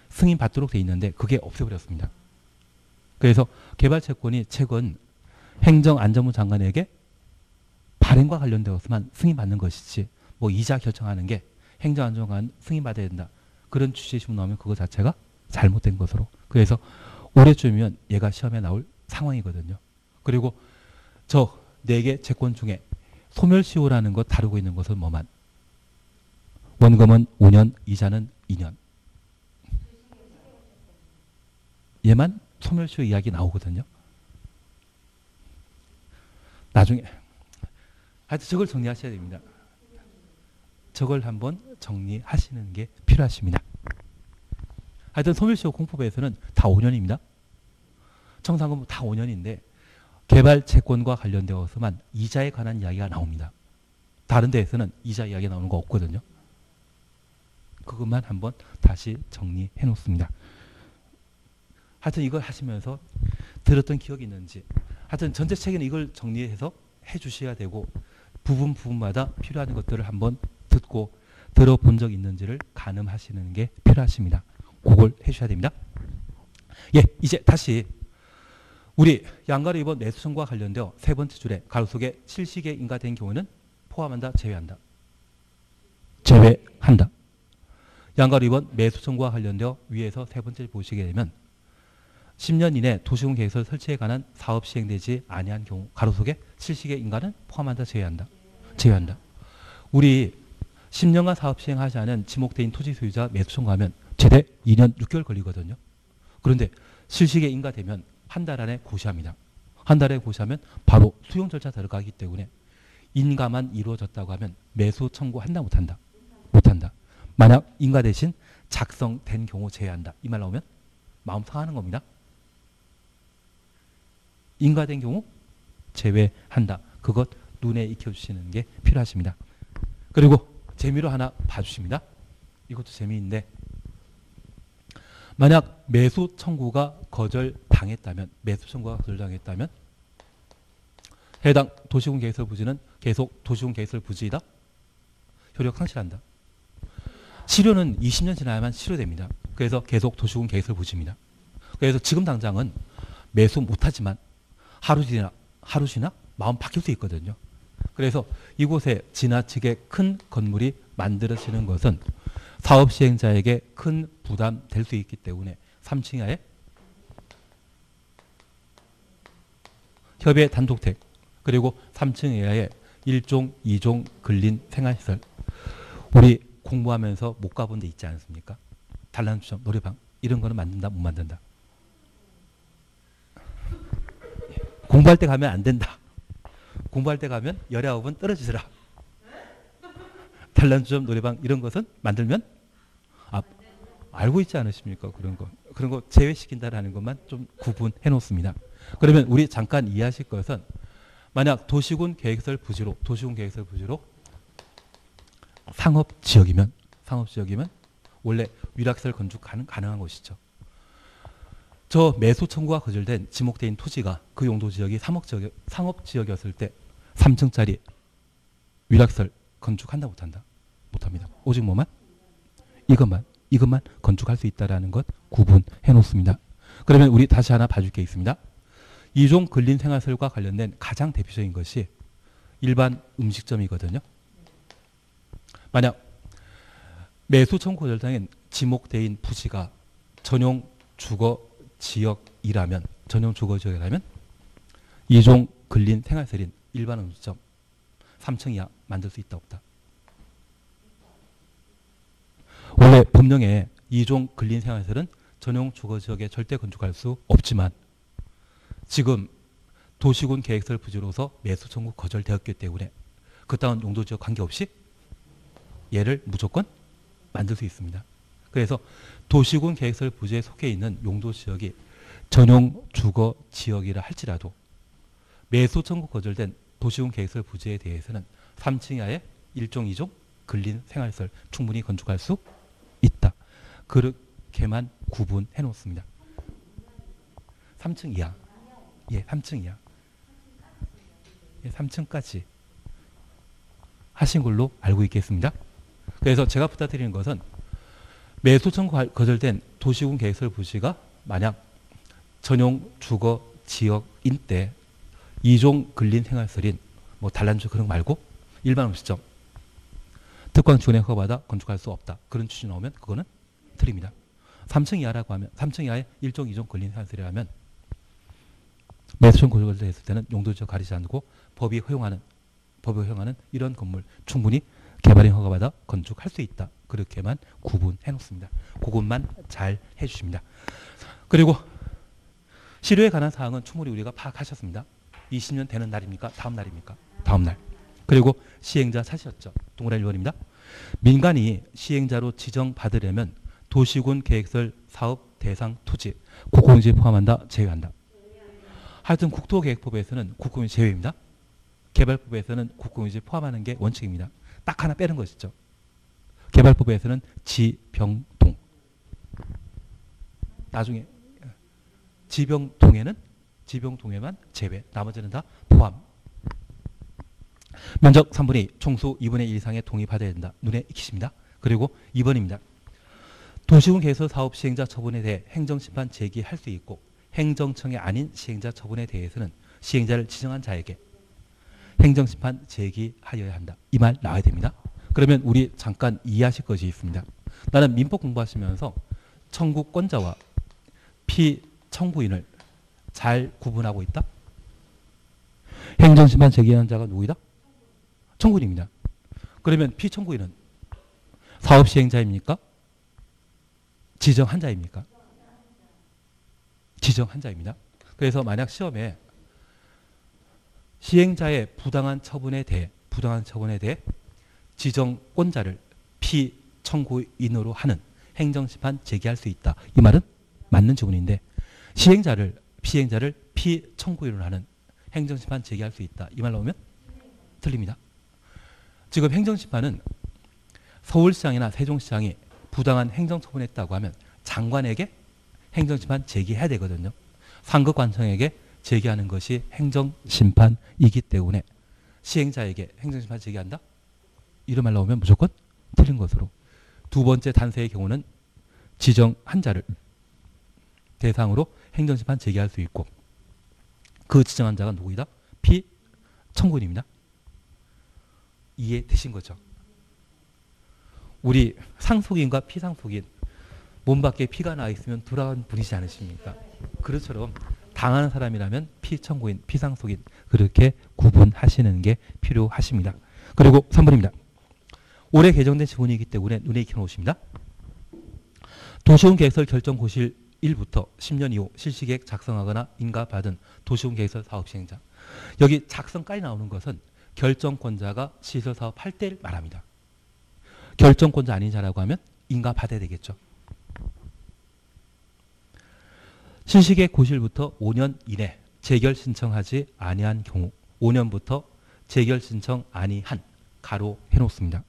승인받도록 되어 있는데 그게 없애버렸습니다. 그래서 개발채권이 최근 행정안전부 장관에게 발행과 관련되어서만 승인받는 것이지 뭐 이자 결정하는 게 행정안전관 승인받아야 된다. 그런 취지식으로 나오면 그거 자체가 잘못된 것으로. 그래서 올해쯤이면 얘가 시험에 나올 상황이거든요. 그리고 저 4개 채권 중에 소멸시효라는 것 다루고 있는 것은 뭐만? 원금은 5년, 이자는 2년. 얘만 소멸시효 이야기 나오거든요. 나중에 하여튼 저걸 정리하셔야 됩니다. 저걸 한번 정리하시는 게 필요하십니다. 하여튼 소멸시효 공법에서는 다 5년입니다. 청산금 다 5년인데 개발 채권과 관련되어서만 이자에 관한 이야기가 나옵니다. 다른 데에서는 이자 이야기 나오는 거 없거든요. 그것만 한번 다시 정리해 놓습니다. 하여튼 이걸 하시면서 들었던 기억이 있는지, 하여튼 전체책에는 이걸 정리해서 해 주셔야 되고, 부분마다 필요한 것들을 한번 듣고 들어본 적 있는지를 가늠하시는 게 필요하십니다. 그걸 해 주셔야 됩니다. 예, 이제 다시 우리 양가로 이번 매수 청구와 관련되어 세 번째 줄에 가로 속에 실시계 인가된 경우는 포함한다, 제외한다. 제외한다. 양가로 이번 매수 청구와 관련되어 위에서 세 번째 보시게 되면 10년 이내 도시공 계획서 설치에 관한 사업 시행되지 아니한 경우 가로 속에 실시계 인가는 포함한다, 제외한다. 제외한다. 우리 10년간 사업 시행하지 않은 지목대인 토지 소유자 매수 청구하면 최대 2년 6개월 걸리거든요. 그런데 실시계 인가되면 한 달 안에 고시합니다. 한 달에 고시하면 바로 수용 절차 들어가기 때문에 인가만 이루어졌다고 하면 매수 청구한다, 못한다? 못한다. 만약 인가 대신 작성된 경우 제외한다. 이 말 나오면 마음 상하는 겁니다. 인가된 경우 제외한다. 그것 눈에 익혀주시는 게 필요하십니다. 그리고 재미로 하나 봐주십니다. 이것도 재미인데, 만약 매수 청구가 거절당했다면, 매수 청구가 거절당했다면 해당 도시군 계획설 부지는 계속 도시군 계획설 부지이다. 효력 상실한다. 실효는 20년 지나야만 실효됩니다. 그래서 계속 도시군 계획설 부지입니다. 그래서 지금 당장은 매수 못하지만 하루 지나 마음 바뀔 수 있거든요. 그래서 이곳에 지나치게 큰 건물이 만들어지는 것은 사업 시행자에게 큰 부담 될 수 있기 때문에 3층 이하의 협의 단독택, 그리고 3층 이하의 1종, 2종 근린 생활시설, 우리 공부하면서 못 가본 데 있지 않습니까? 단란주점, 노래방 이런 거는 만든다, 못 만든다? 공부할 때 가면 안 된다. 공부할 때 가면 열의 아홉은 떨어지더라. 단란주점, 노래방 이런 것은 만들면 알고 있지 않으십니까? 그런 거 제외시킨다라는 것만 좀 구분해 놓습니다. 그러면 우리 잠깐 이해하실 것은, 만약 도시군 계획설 부지로 상업지역이면 원래 위락설 건축 가능한 것이죠. 저 매수 청구가 거절된 지목대인 토지가 그 용도지역이 상업지역이었을 때 3층짜리 위락설 건축한다, 못한다? 못합니다. 오직 뭐만? 이것만 건축할 수 있다는 것 구분해 놓습니다. 그러면 우리 다시 하나 봐줄 게 있습니다. 2종 근린생활설과 관련된 가장 대표적인 것이 일반 음식점이거든요. 만약 매수 청구 거절당한 지목대인 부지가 전용 주거 지역이라면 2종 근린생활설인 일반 음식점 3층 이하 만들 수 있다, 없다? 원래 법령에 2종 근린생활설은 전용 주거지역에 절대 건축할 수 없지만, 지금 도시군 계획설 부지로서 매수 청구 거절되었기 때문에 그따운 용도지역 관계없이 얘를 무조건 만들 수 있습니다. 그래서 도시군 계획설 부지에 속해 있는 용도지역이 전용 주거지역이라 할지라도 매수 청구 거절된 도시군 계획설 부지에 대해서는 3층 이하의 1종, 2종 근린생활설 충분히 건축할 수 있다. 그렇게만 구분해 놓습니다. 3층 이하. 예, 3층 이하. 예, 3층까지 하신 걸로 알고 있겠습니다. 그래서 제가 부탁드리는 것은, 매수 청구 거절된 도시군 계획설 부지가 만약 전용 주거 지역인 때 2종 근린생활설인 뭐 단란주 그런 거 말고 일반 음식점 특권 지원에 허가받아 건축할 수 없다. 그런 취지 나오면 그거는 틀립니다. 3층 이하라고 하면, 3층 이하의 1종, 2종 근린생활설이라면 매수 청구 거절됐을 때는 용도지역 가리지 않고 법이 허용하는 이런 건물 충분히 개발인 허가받아 건축할 수 있다. 그렇게만 구분해 놓습니다. 그것만 잘 해주십니다. 그리고 실효에 관한 사항은 충분히 우리가 파악하셨습니다. 20년 되는 날입니까? 다음 날입니까? 다음 날. 그리고 시행자 찾으셨죠? 동그라미 1번입니다. 민간이 시행자로 지정받으려면 도시군 계획설 사업 대상 토지, 국공지 포함한다, 제외한다? 하여튼 국토계획법에서는 국공유지 제외입니다. 개발법에서는 국공유지 포함하는 게 원칙입니다. 딱 하나 빼는 것이죠. 개발법에서는 지병동. 나중에 지병동에만 제외. 나머지는 다 포함. 면적 3분의 2, 총수 2분의 1 이상의 동의 받아야 된다. 눈에 익히십니다. 그리고 2번입니다. 도시군 개설 사업 시행자 처분에 대해 행정심판 제기할 수 있고 행정청이 아닌 시행자 처분에 대해서는 시행자를 지정한 자에게 행정심판 제기하여야 한다. 이 말 나와야 됩니다. 그러면 우리 잠깐 이해하실 것이 있습니다. 나는 민법 공부하시면서 청구권자와 피청구인을 잘 구분하고 있다. 행정심판 제기하는 자가 누구이다? 청구인입니다. 그러면 피청구인은 사업시행자입니까? 지정한 자입니까? 지정한 자입니다. 그래서 만약 시험에 시행자의 부당한 처분에 대해 지정권자를 피청구인으로 하는 행정심판 제기할 수 있다. 이 말은 맞는 지문인데 시행자를 피청구인으로 하는 행정심판 제기할 수 있다. 이 말 나오면 틀립니다. 지금 행정심판은 서울시장이나 세종시장이 부당한 행정처분을 했다고 하면 장관에게 행정심판 제기해야 되거든요. 상급관청에게 제기하는 것이 행정심판이기 때문에 시행자에게 행정심판 제기한다? 이런 말 나오면 무조건 틀린 것으로. 두 번째 단서의 경우는 지정한 자를 대상으로 행정심판 제기할 수 있고 그 지정한 자가 누구이다? 피청구인입니다. 이해되신 거죠? 우리 상속인과 피상속인 몸 밖에 피가 나 있으면 돌아간 분이지 않으십니까? 그것처럼 당하는 사람이라면 피청구인, 피상속인 그렇게 구분하시는 게 필요하십니다. 그리고 3번입니다. 올해 개정된 지문이기 때문에 눈에 익혀놓으십니다. 도시군 계획설 결정 고실 1부터 10년 이후 실시계획 작성하거나 인가받은 도시군 계획설 사업 시행자. 여기 작성까지 나오는 것은 결정권자가 시설사업 할 때를 말합니다. 결정권자 아닌 자라고 하면 인가받아야 되겠죠. 실시계획 고실부터 5년 이내 재결 신청하지 아니한 경우 5년부터 재결 신청 아니한 가로 해놓습니다.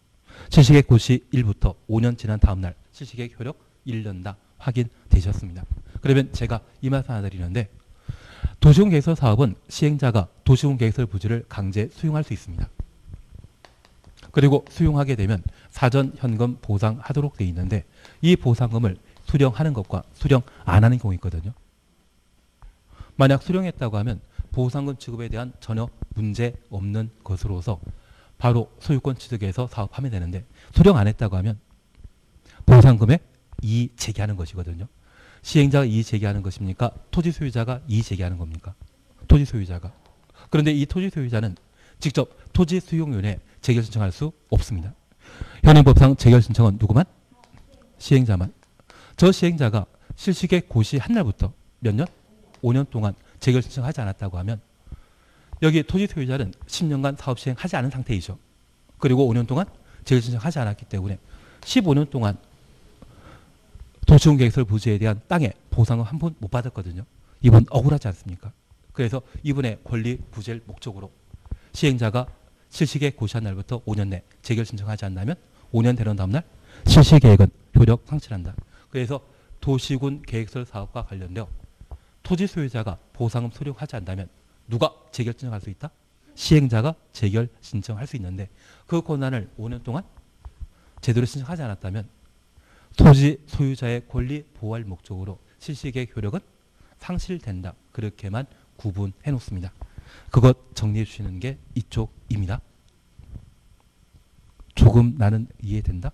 실시계획 고시 1부터 5년 지난 다음 날 실시계획 효력 1년 다 확인되셨습니다. 그러면 제가 이 말씀 하나 드리는데 도시군 계획설 사업은 시행자가 도시군 계획설 부지를 강제 수용할 수 있습니다. 그리고 수용하게 되면 사전 현금 보상하도록 되어 있는데 이 보상금을 수령하는 것과 수령 안 하는 경우 있거든요. 만약 수령했다고 하면 보상금 지급에 대한 전혀 문제 없는 것으로서 바로 소유권 취득해서 사업하면 되는데 수령 안 했다고 하면 보상금에 이의 제기하는 것이거든요. 시행자가 이의 제기하는 것입니까? 토지 소유자가 이의 제기하는 겁니까? 토지 소유자가. 그런데 이 토지 소유자는 직접 토지 수용위원회에 재결 신청할 수 없습니다. 현행법상 재결 신청은 누구만? 시행자만. 저 시행자가 실시계획 고시한 날부터 몇 년? 5년 동안 재결 신청하지 않았다고 하면 여기 토지 소유자는 10년간 사업 시행하지 않은 상태이죠. 그리고 5년 동안 재결 신청하지 않았기 때문에 15년 동안 도시군 계획설 부지에 대한 땅의 보상을 한 번 못 받았거든요. 이분 억울하지 않습니까? 그래서 이분의 권리 구제를 목적으로 시행자가 실시계획 고시한 날부터 5년 내 재결 신청하지 않는다면 5년 되는 다음 날 실시계획은 효력 상실한다. 그래서 도시군 계획설 사업과 관련되어 토지 소유자가 보상금 수령하지 않는다면 누가 재결 신청할 수 있다? 시행자가 재결 신청할 수 있는데 그 권한을 5년 동안 제대로 신청하지 않았다면 토지 소유자의 권리 보호할 목적으로 실시계획 효력은 상실된다. 그렇게만 구분해 놓습니다. 그것 정리해 주시는 게 이쪽입니다. 조금 나는 이해된다?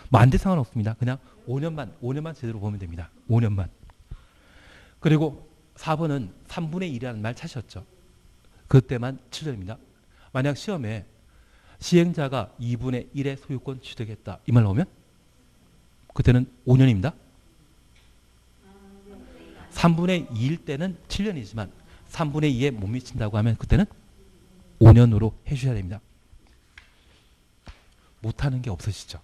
뭐 안 돼 상관없습니다. 그냥 5년만 제대로 보면 됩니다. 5년만. 그리고 4번은 3분의 1이라는 말 찾으셨죠? 그때만 7절입니다. 만약 시험에 시행자가 2분의 1의 소유권 취득했다. 이 말 나오면 그때는 5년입니다. 3분의 2일 때는 7년이지만 3분의 2에 못 미친다고 하면 그때는 5년으로 해주셔야 됩니다. 못하는 게 없으시죠?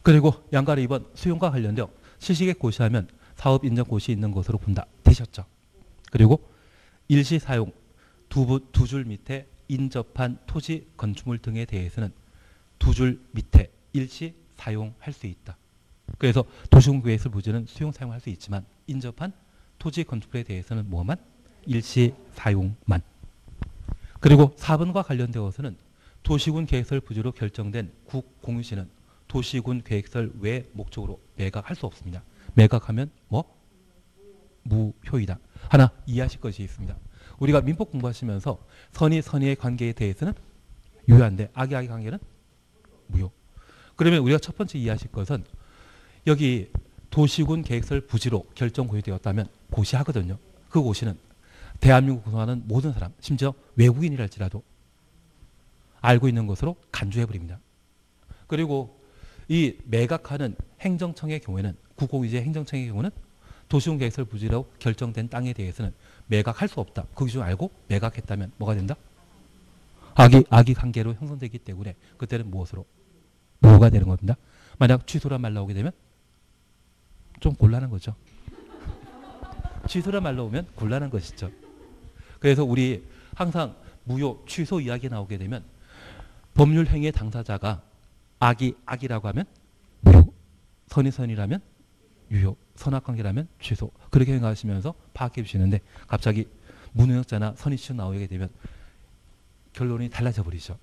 그리고 양가로 2번 수용과 관련되어 실시계획 고시하면 사업 인정 고시 있는 것으로 본다. 되셨죠? 그리고 일시 사용 두 줄 밑에 인접한 토지 건축물 등에 대해서는 두 줄 밑에 일시 사용할 수 있다. 그래서 도시공계획설 부지는 수용 사용할 수 있지만 인접한 토지 건축물에 대해서는 뭐만? 일시 사용만. 그리고 4번과 관련되어서는 도시군 계획설 부지로 결정된 국공유지는 도시군 계획설 외 목적으로 매각할 수 없습니다. 매각하면 뭐? 무효이다. 하나 이해하실 것이 있습니다. 우리가 민법 공부하시면서 선의의 관계에 대해서는 유효한데 악의 관계는 무효. 그러면 우리가 첫 번째 이해하실 것은 여기 도시군 계획설 부지로 결정 고시되었다면 고시하거든요. 그 고시는 대한민국 구성하는 모든 사람, 심지어 외국인이랄지라도 알고 있는 것으로 간주해버립니다. 그리고 이 매각하는 행정청의 경우에는 국공유지 행정청의 경우는 도시군 계획설 부지로 결정된 땅에 대해서는 매각할 수 없다. 그 기준 알고 매각했다면 뭐가 된다? 악의 관계로 형성되기 때문에 그때는 무엇으로? 무효가 되는 겁니다. 만약 취소란 말 나오게 되면 좀 곤란한 거죠. 취소란 말 나오면 곤란한 것이죠. 그래서 우리 항상 무효, 취소 이야기 나오게 되면 법률 행위의 당사자가 악이라고 하면 무효, 선이라면 유효, 선악관계라면 취소. 그렇게 생각하시면서 파악해 주시는데 갑자기 무능력자나 선의취소 나오게 되면 결론이 달라져 버리죠.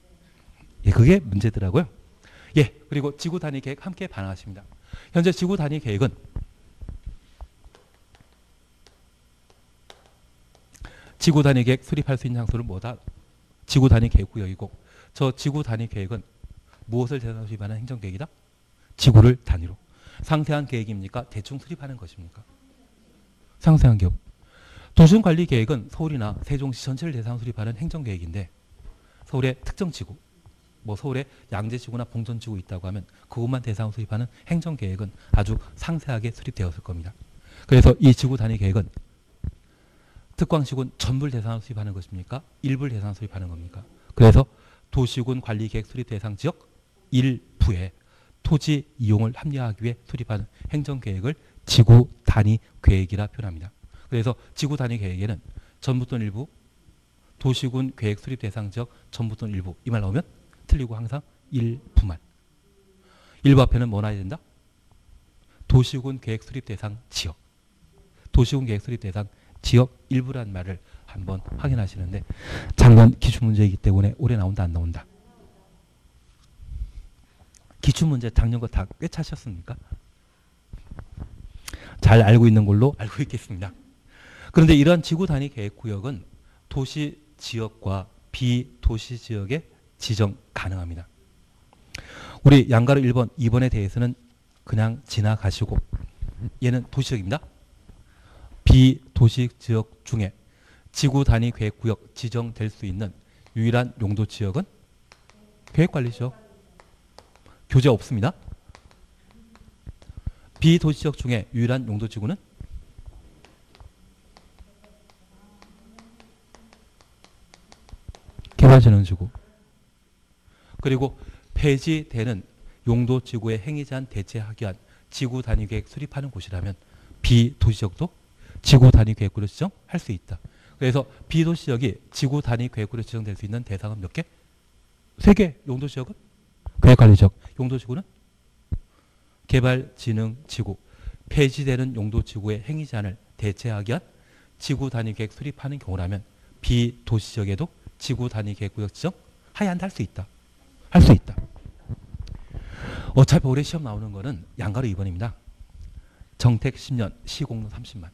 예, 그게 문제더라고요. 예, 그리고 지구 단위 계획 함께 반영하십니다. 현재 지구 단위 계획은 지구 단위 계획 수립할 수 있는 장소는 뭐다? 지구 단위 계획 구역이고 저 지구 단위 계획은 무엇을 대상으로 수립하는 행정계획이다? 지구를 단위로. 상세한 계획입니까? 대충 수립하는 것입니까? 상세한 계획. 도시관리계획은 서울이나 세종시 전체를 대상으로 수립하는 행정계획인데 서울의 특정 지구, 뭐 서울에 양재지구나 봉전지구 있다고 하면 그것만 대상으로 수립하는 행정계획은 아주 상세하게 수립되었을 겁니다. 그래서 이 지구 단위 계획은 특광시군 전부를 대상으로 수립하는 것입니까? 일부를 대상으로 수립하는 겁니까? 그래서 도시군 관리계획 수립 대상 지역 일부에 토지 이용을 합리화하기 위해 수립하는 행정계획을 지구 단위 계획이라 표현합니다. 그래서 지구 단위 계획에는 전부 또는 일부, 도시군 계획 수립 대상 지역 전부 또는 일부 이 말 나오면 틀리고 항상 일부만. 일부 앞에는 뭐 나야 된다? 도시군 계획 수립 대상 지역. 도시군 계획 수립 대상 지역 일부란 말을 한번 확인하시는데 작년 기출문제이기 때문에 올해 나온다 안 나온다? 기출문제 작년 거 다 꿰차셨습니까? 잘 알고 있는 걸로 알고 있겠습니다. 그런데 이러한 지구 단위 계획 구역은 도시 지역과 비도시 지역에 지정 가능합니다. 우리 양가로 1번, 2번에 대해서는 그냥 지나가시고 얘는 도시지역입니다. 비도시 지역 중에 지구 단위 계획 구역 지정될 수 있는 유일한 용도 지역은 계획관리지역. 교재 없습니다. 비도시 지역 중에 유일한 용도 지구는 개발전용지구. 그리고 폐지되는 용도 지구의 행위 제한 대체하기 위한 지구 단위 계획 수립하는 곳이라면 비도시 지역도 지구 단위 계획구로 지정할 수 있다. 그래서 비도시 지역이 지구 단위 계획구로 지정될 수 있는 대상은 몇 개? 3개. 용도 지역은 계획관리지역. 용도 지구는 개발진흥지구. 폐지되는 용도 지구의 행위 제한을 대체하기 위한 지구 단위 계획 수립하는 경우라면 비도시 지역에도 지구 단위 계획구역 지정 하얀 할 수 있다. 할 수 있다. 어차피 올해 시험 나오는 거는 양가로 2번입니다. 정택 10년, 시공로 30만.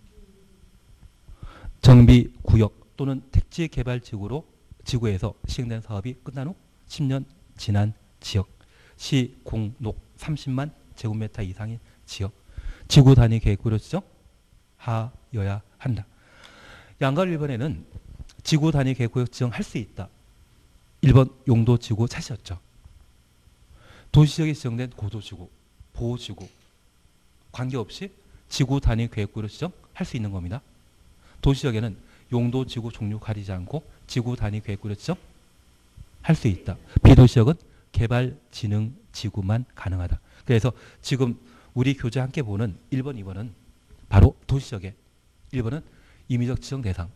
정비 구역 또는 택지 개발 지구에서 시행된 사업이 끝난 후 10년 지난 지역. 시공록 30만 제곱미터 이상인 지역. 지구 단위 계획구로 지정하여야 한다. 양가로 1번에는 지구 단위 계획구역 지정할 수 있다. 1번 용도 지구 찾으셨죠. 도시지역에 지정된 고도지구, 보호지구 관계없이 지구 단위 계획구로 지정할 수 있는 겁니다. 도시지역에는 용도 지구 종류 가리지 않고 지구 단위 계획구로 지정할 수 있다. 비도시지역은 개발진흥지구만 가능하다. 그래서 지금 우리 교재 함께 보는 1번, 2번은 바로 도시적의 1번은 임의적 지정 대상,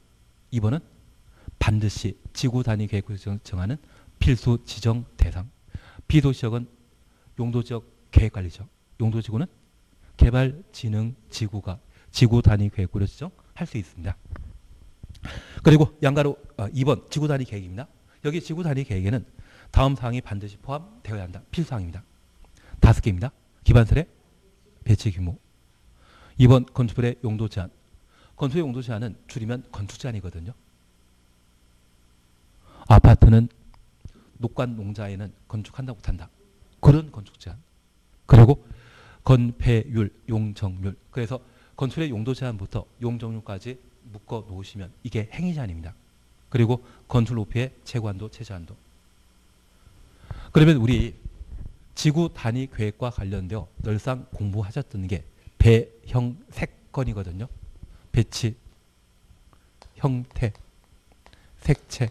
2번은 반드시 지구 단위 계획구역을 정하는 필수 지정 대상. 비도시적은 용도지역 계획관리적, 용도지구는 개발진흥지구가 지구 단위 계획구를 지정할 수 있습니다. 그리고 양가로 2번 지구 단위 계획입니다. 여기 지구 단위 계획에는 다음 사항이 반드시 포함되어야 한다. 필수사항입니다. 5개입니다. 기반설의 배치 규모. 2번 건축물의 용도 제한. 건축의 용도 제한은 줄이면 건축 제한이거든요. 아파트는 녹관 농자에는 건축한다 못한다. 그런 건축 제한. 그리고 건폐율, 용적률. 그래서 건축의 용도 제한부터 용적률까지 묶어 놓으시면 이게 행위 제한입니다. 그리고 건축 높이의 최고한도, 최저한도. 그러면 우리 지구 단위 계획과 관련되어 늘상 공부하셨던 게 배형색건이거든요. 배치, 형태, 색채,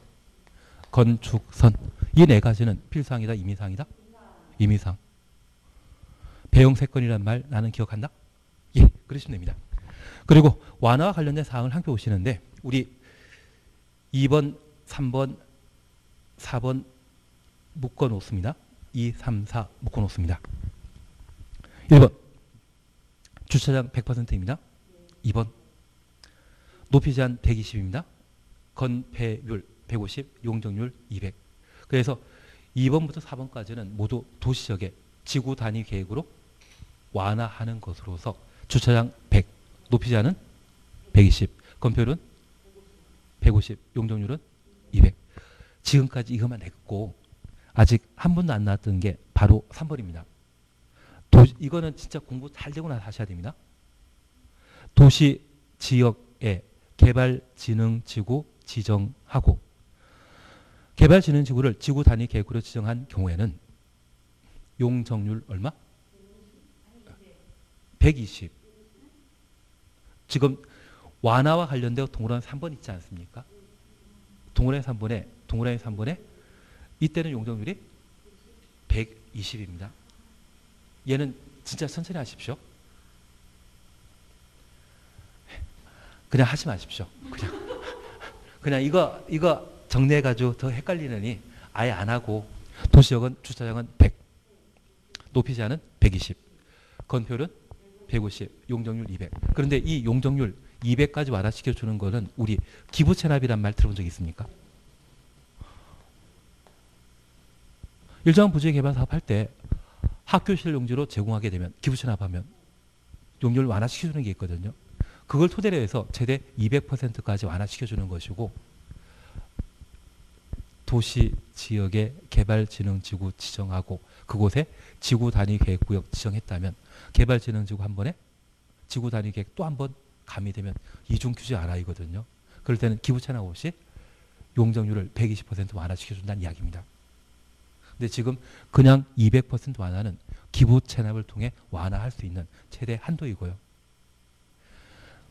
건축선. 이 네 가지는 필수사항이다, 임의사항이다? 임의사항. 배형색건이라는 말 나는 기억한다? 예, 그러시면 됩니다. 그리고 완화와 관련된 사항을 함께 보시는데 우리 2번, 3번, 4번 묶어 놓습니다. 2, 3, 4 묶어 놓습니다. 1번 주차장 100%입니다. 2번 높이 제한 120입니다. 건폐율 150, 용적률 200. 그래서 2번부터 4번까지는 모두 도시적의 지구 단위 계획으로 완화하는 것으로서 주차장 100, 높이 제한은 120, 건폐율은 150, 용적률은 200. 지금까지 이것만 했고 아직 한 번도 안 나왔던 게 바로 3번입니다. 이거는 진짜 공부 잘 되고 나서 하셔야 됩니다. 도시 지역의 개발진흥지구 지정하고 개발진흥지구를 지구 단위 계획으로 지정한 경우에는 용적률 얼마? 120. 지금 완화와 관련되어 동그라미 3번 있지 않습니까? 동그라미 3번에 이때는 용적률이 120입니다. 얘는 진짜 천천히 하십시오. 그냥 하지 마십시오. 그냥 이거 정리해가지고 더 헷갈리느니 아예 안 하고 도시역은 주차장은 100, 높이 제한은 120, 건폐율은 150, 용적률 200. 그런데 이 용적률 200까지 완화시켜주는 거는 우리 기부채납이란 말 들어본 적 있습니까? 일정한 부지의 개발 사업할 때 학교실 용지로 제공하게 되면 기부채납하면 용적률 완화시켜주는 게 있거든요. 그걸 토대로 해서 최대 200%까지 완화시켜주는 것이고 도시 지역의 개발진흥지구 지정하고 그곳에 지구 단위 계획구역 지정했다면 개발진흥지구 한 번에 지구 단위 계획 또 한 번 가미되면 이중 규제 안하이거든요. 그럴 때는 기부채납 없이 용적률을 120% 완화시켜준다는 이야기입니다. 근데 지금 그냥 200% 완화는 기부채납을 통해 완화할 수 있는 최대 한도이고요.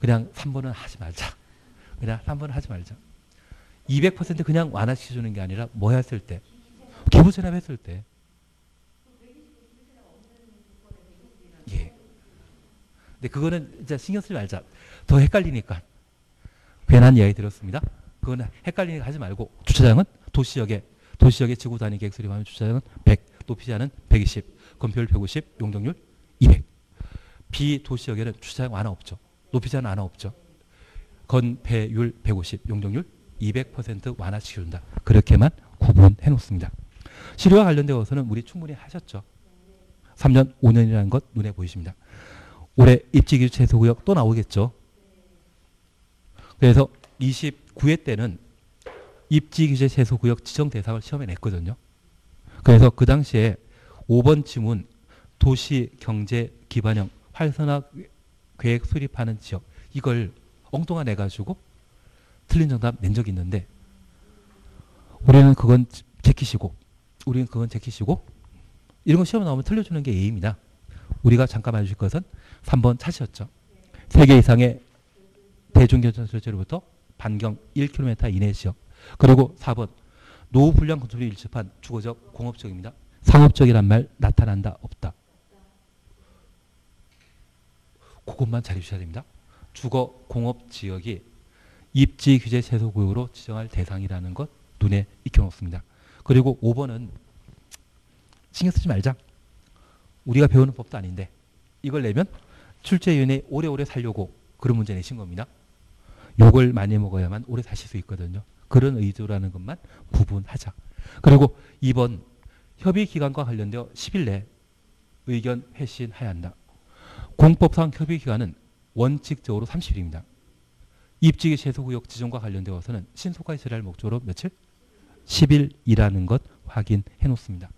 그냥 3번은 하지 말자. 그냥 3번은 하지 말자. 200% 그냥 완화시켜주는 게 아니라 뭐 했을 때? 기부채납 했을 때. 예. 근데 그거는 진짜 신경 쓰지 말자. 더 헷갈리니까. 괜한 이야기 들었습니다. 그거는 헷갈리니까 하지 말고 주차장은 도시역에 지구 단위 계획 수립하면 주차장은 100, 높이 제한은 120, 건폐율 150, 용적률 200. 비도시역에는 주차장 완화 없죠. 높이 제한 완화 없죠. 건폐율 150, 용적률 200% 완화시켜준다. 그렇게만 구분해 놓습니다. 시료와 관련되어서는 우리 충분히 하셨죠. 3년, 5년이라는 것 눈에 보이십니다. 올해 입지규제 최소구역 또 나오겠죠. 그래서 29회 때는 입지규제 최소구역 지정 대상을 시험에 냈거든요. 그래서 그 당시에 5번 지문 도시경제기반형 활성화 계획 수립하는 지역 이걸 엉뚱한 내가지고 틀린 정답 낸 적이 있는데 우리는 그건 제끼시고 이런 거 시험에 나오면 틀려주는 게 예의입니다. 우리가 잠깐 알려줄 것은 3번 찾으셨죠. 3개 이상의 대중교통설치로부터 반경 1km 이내 지역. 그리고 4번 노후 불량 건축물이 밀집한 주거적 공업지역입니다. 상업적이란 말 나타난다 없다. 그것만 잘 해주셔야 됩니다. 주거 공업 지역이 입지 규제 최소 구역으로 지정할 대상이라는 것 눈에 익혀놓습니다. 그리고 5번은 신경 쓰지 말자. 우리가 배우는 법도 아닌데 이걸 내면 출제위원회 오래오래 살려고 그런 문제 내신 겁니다. 욕을 많이 먹어야만 오래 사실 수 있거든요. 그런 의도라는 것만 구분하자. 그리고 2번 협의기간과 관련되어 10일 내 의견 회신해야 한다. 공법상 협의기간은 원칙적으로 30일입니다. 입지기 최소구역 지정과 관련되어서는 신속하게 처리할 목적으로 며칠? 10일이라는 것 확인해 놓습니다.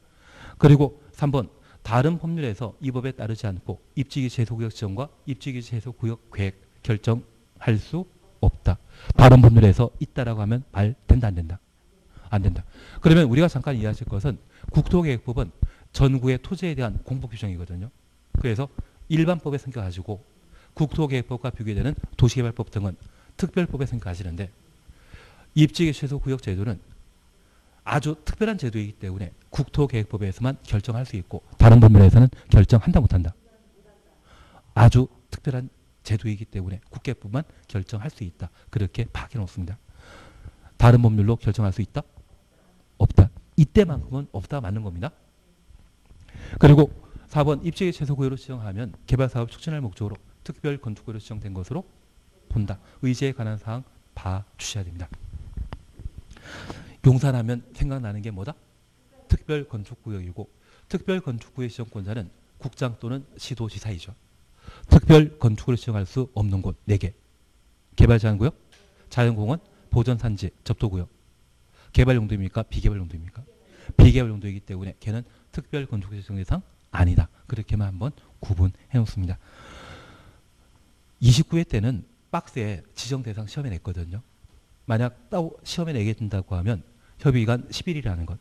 그리고 3번 다른 법률에서 이 법에 따르지 않고 입지기 최소구역 지정과 입지기 최소구역 계획 결정할 수 없다. 다른 법률에서 있다라고 하면 말 된다 안 된다? 안 된다. 그러면 우리가 잠깐 이해하실 것은 국토계획법은 전국의 토지에 대한 공법 규정이거든요. 그래서 일반법에 생겨가지고 국토계획법과 비교되는 도시개발법 등은 특별법에 생겨가시는데 입지기 최소구역 제도는 아주 특별한 제도이기 때문에 국토계획법에서만 결정할 수 있고 다른 법률에서는 결정한다 못한다. 아주 특별한 제도이기 때문에 국계법만 결정할 수 있다. 그렇게 파악해 놓습니다. 다른 법률로 결정할 수 있다? 없다. 이때만큼은 없다 맞는 겁니다. 그리고 4번 입지기 최소구역으로 지정하면 개발사업 촉진할 목적으로 특별 건축구역으로 지정된 것으로 본다. 의제에 관한 사항 봐주셔야 됩니다. 용산하면 생각나는 게 뭐다? 특별 건축구역이고 특별 건축구역 지정권자는 국장 또는 시도지사이죠. 특별 건축구역으로 지정할 수 없는 곳 4개. 개발제한구역, 자연공원, 보전산지, 접도구역. 개발 용도입니까? 비개발 용도입니까? 비개발 용도이기 때문에 걔는 특별 건축구역 지정 대상 아니다. 그렇게만 한번 구분해 놓습니다. 29회 때는 박스에 지정 대상 시험에 냈거든요. 만약 시험에 내게 된다고 하면 협의기간 10일이라는 것.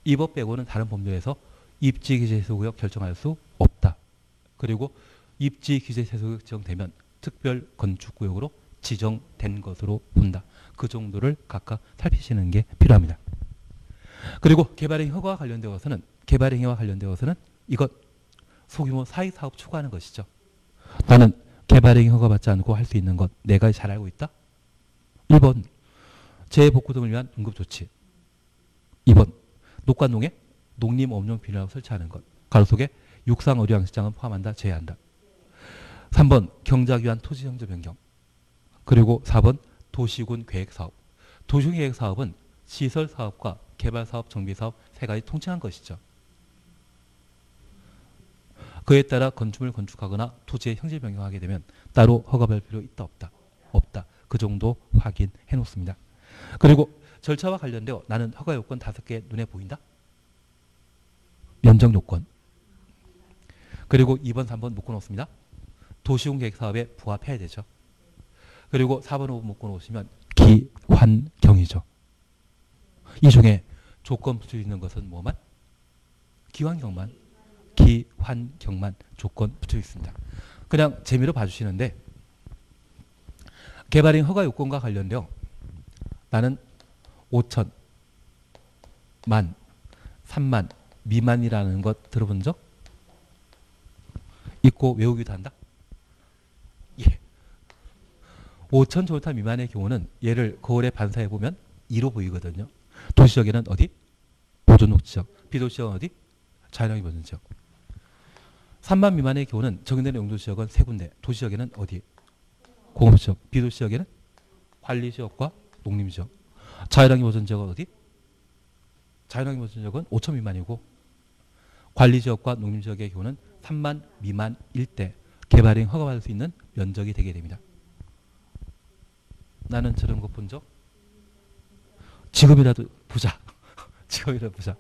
이 법 빼고는 다른 법률에서 입지규제소구역 결정할 수 없다. 그리고 입지규제소구역 지정되면 특별 건축구역으로 지정된 것으로 본다. 그 정도를 각각 살피시는 게 필요합니다. 그리고 개발행위 허가와 관련되어서는 개발행위와 관련되어서는 이것 소규모 사익사업 추구하는 것이죠. 나는 개발행위 허가받지 않고 할 수 있는 것 내가 잘 알고 있다. 1번 재해복구 등을 위한 응급조치. 2번 녹관농에 농림업종 비료라고 설치하는 것. 가로 속에 육상의료양식장은 포함한다. 제외한다. 3번 경작 위한 토지형조 변경. 그리고 4번 도시군 계획사업. 도시군 계획사업은 시설사업과 개발사업, 정비사업 세 가지 통칭한 것이죠. 그에 따라 건축물 건축하거나 토지의 형질 변경하게 되면 따로 허가받을 필요 있다 없다? 없다. 그 정도 확인해 놓습니다. 그리고 절차와 관련되어 나는 허가 요건 5개 눈에 보인다? 면적 요건. 그리고 2번, 3번 묶어 놓습니다. 도시군 계획 사업에 부합해야 되죠. 그리고 4번, 5번 묶어 놓으시면 기환경이죠. 이 중에 조건 붙여 있는 것은 뭐만? 기환경만. 기환경만 조건 붙여 있습니다. 그냥 재미로 봐주시는데 개발행 허가 요건과 관련되어 나는 5천, 만, 3만 미만이라는 것 들어본 적 있고 외우기도 한다? 예. 5천 제곱미터 미만의 경우는 얘를 거울에 반사해 보면 2로 보이거든요. 도시지역에는 어디? 보존녹지역. 비도시지역은 어디? 자연환경 보존지역. 3만 미만의 경우는 정의되는 용도지역은 3군데. 도시지역에는 어디? 공업지역. 비도시지역에는 관리지역과 농림지역. 자연환경 보존지역은 어디? 자연환경 보존지역은 5천 미만이고 관리지역과 농림지역의 경우는 3만 미만일 때 개발행 허가받을 수 있는 면적이 되게 됩니다. 나는 저런 거 본 적? 지금이라도 보자. 지금이라도 보자.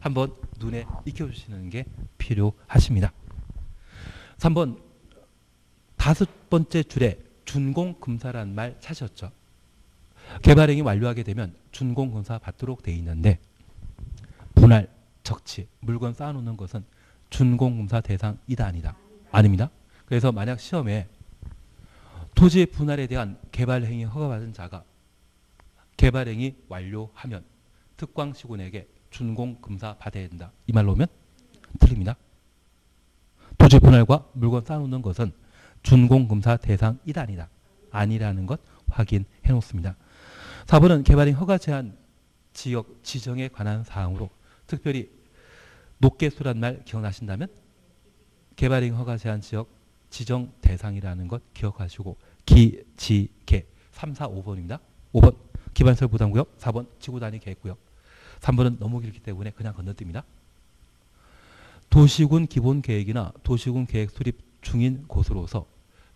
한번 눈에 익혀주시는 게 필요하십니다. 3번 5번째 줄에 준공검사라는 말 찾으셨죠? 개발행위 완료하게 되면 준공검사 받도록 돼 있는데 분할, 적치, 물건 쌓아놓는 것은 준공검사 대상이다 아니다? 아닙니다. 그래서 만약 시험에 토지 분할에 대한 개발행위 허가받은 자가 개발행위 완료하면 특광시군에게 준공금사 받아야 된다. 이 말로 오면 틀립니다. 토지 분할과 물건 쌓아놓는 것은 준공금사 대상이다 아니다. 아니라는 것 확인해 놓습니다. 4번은 개발행 허가 제한 지역 지정에 관한 사항으로 특별히 높게수란 말 기억나신다면 개발행 허가 제한 지역 지정 대상이라는 것 기억하시고 기, 지, 개 3, 4, 5번입니다. 5번 기반시설 부담구역, 4번 지구단위 계획구역, 3번은 너무 길기 때문에 그냥 건너뜁니다. 도시군 기본계획이나 도시군 계획 수립 중인 곳으로서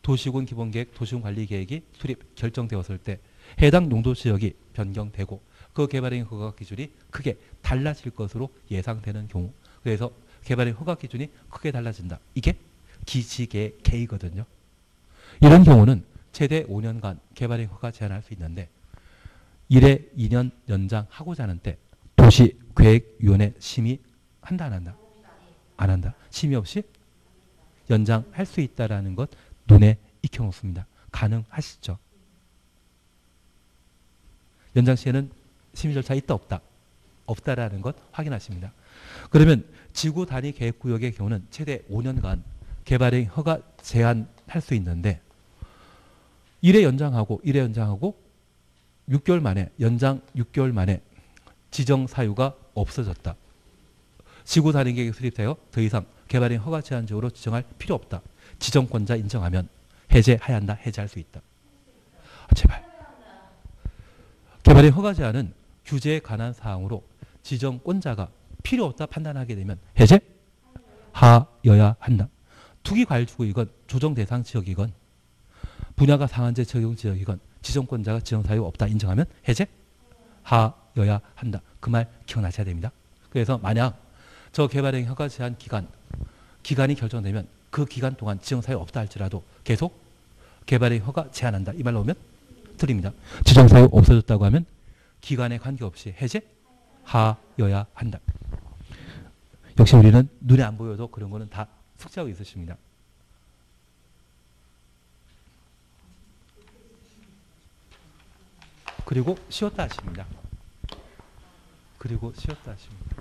도시군 기본계획, 도시군 관리계획이 수립 결정되었을 때 해당 용도지역이 변경되고 그 개발행 허가 기준이 크게 달라질 것으로 예상되는 경우, 그래서 개발행 허가 기준이 크게 달라진다. 이게 기지개 개이거든요. 이런 경우는 최대 5년간 개발행 허가 제한할 수 있는데 1회 2년 연장하고자 하는 때 도시계획위원회 심의한다 안 한다? 안 한다. 심의 없이 연장할 수 있다라는 것 눈에 익혀놓습니다. 가능하시죠? 연장 시에는 심의 절차 있다 없다? 없다라는 것 확인하십니다. 그러면 지구 단위 계획구역의 경우는 최대 5년간 개발행 허가 제한할 수 있는데 1회 연장하고 6개월 만에 연장 6개월 만에 지정 사유가 없어졌다. 지구 단위 계획이 수립되어 더 이상 개발행 허가 제한적으로 지정할 필요 없다. 지정권자 인정하면 해제해야 한다. 해제할 수 있다. 제발. 개발행 허가 제한은 규제에 관한 사항으로 지정권자가 필요 없다 판단하게 되면 해제하여야 한다. 투기과일주구이건 조정 대상 지역이건 분야가 상한제 적용 지역이건 지정권자가 지정 사유가 없다 인정하면 해제하여야 한다. 그 말 기억나셔야 됩니다. 그래서 만약 저 개발행 허가 제한 기간이 결정되면 그 기간 동안 지정 사유 없다 할지라도 계속 개발행 허가 제한한다. 이 말로 오면 틀립니다. 지정 사유 없어졌다고 하면 기간에 관계없이 해제하여야 한다. 역시 우리는 눈에 안 보여도 그런 거는 다 숙지하고 있으십니다. 그리고 쉬었다 하십니다. 그리고 쉬었다 하십니다.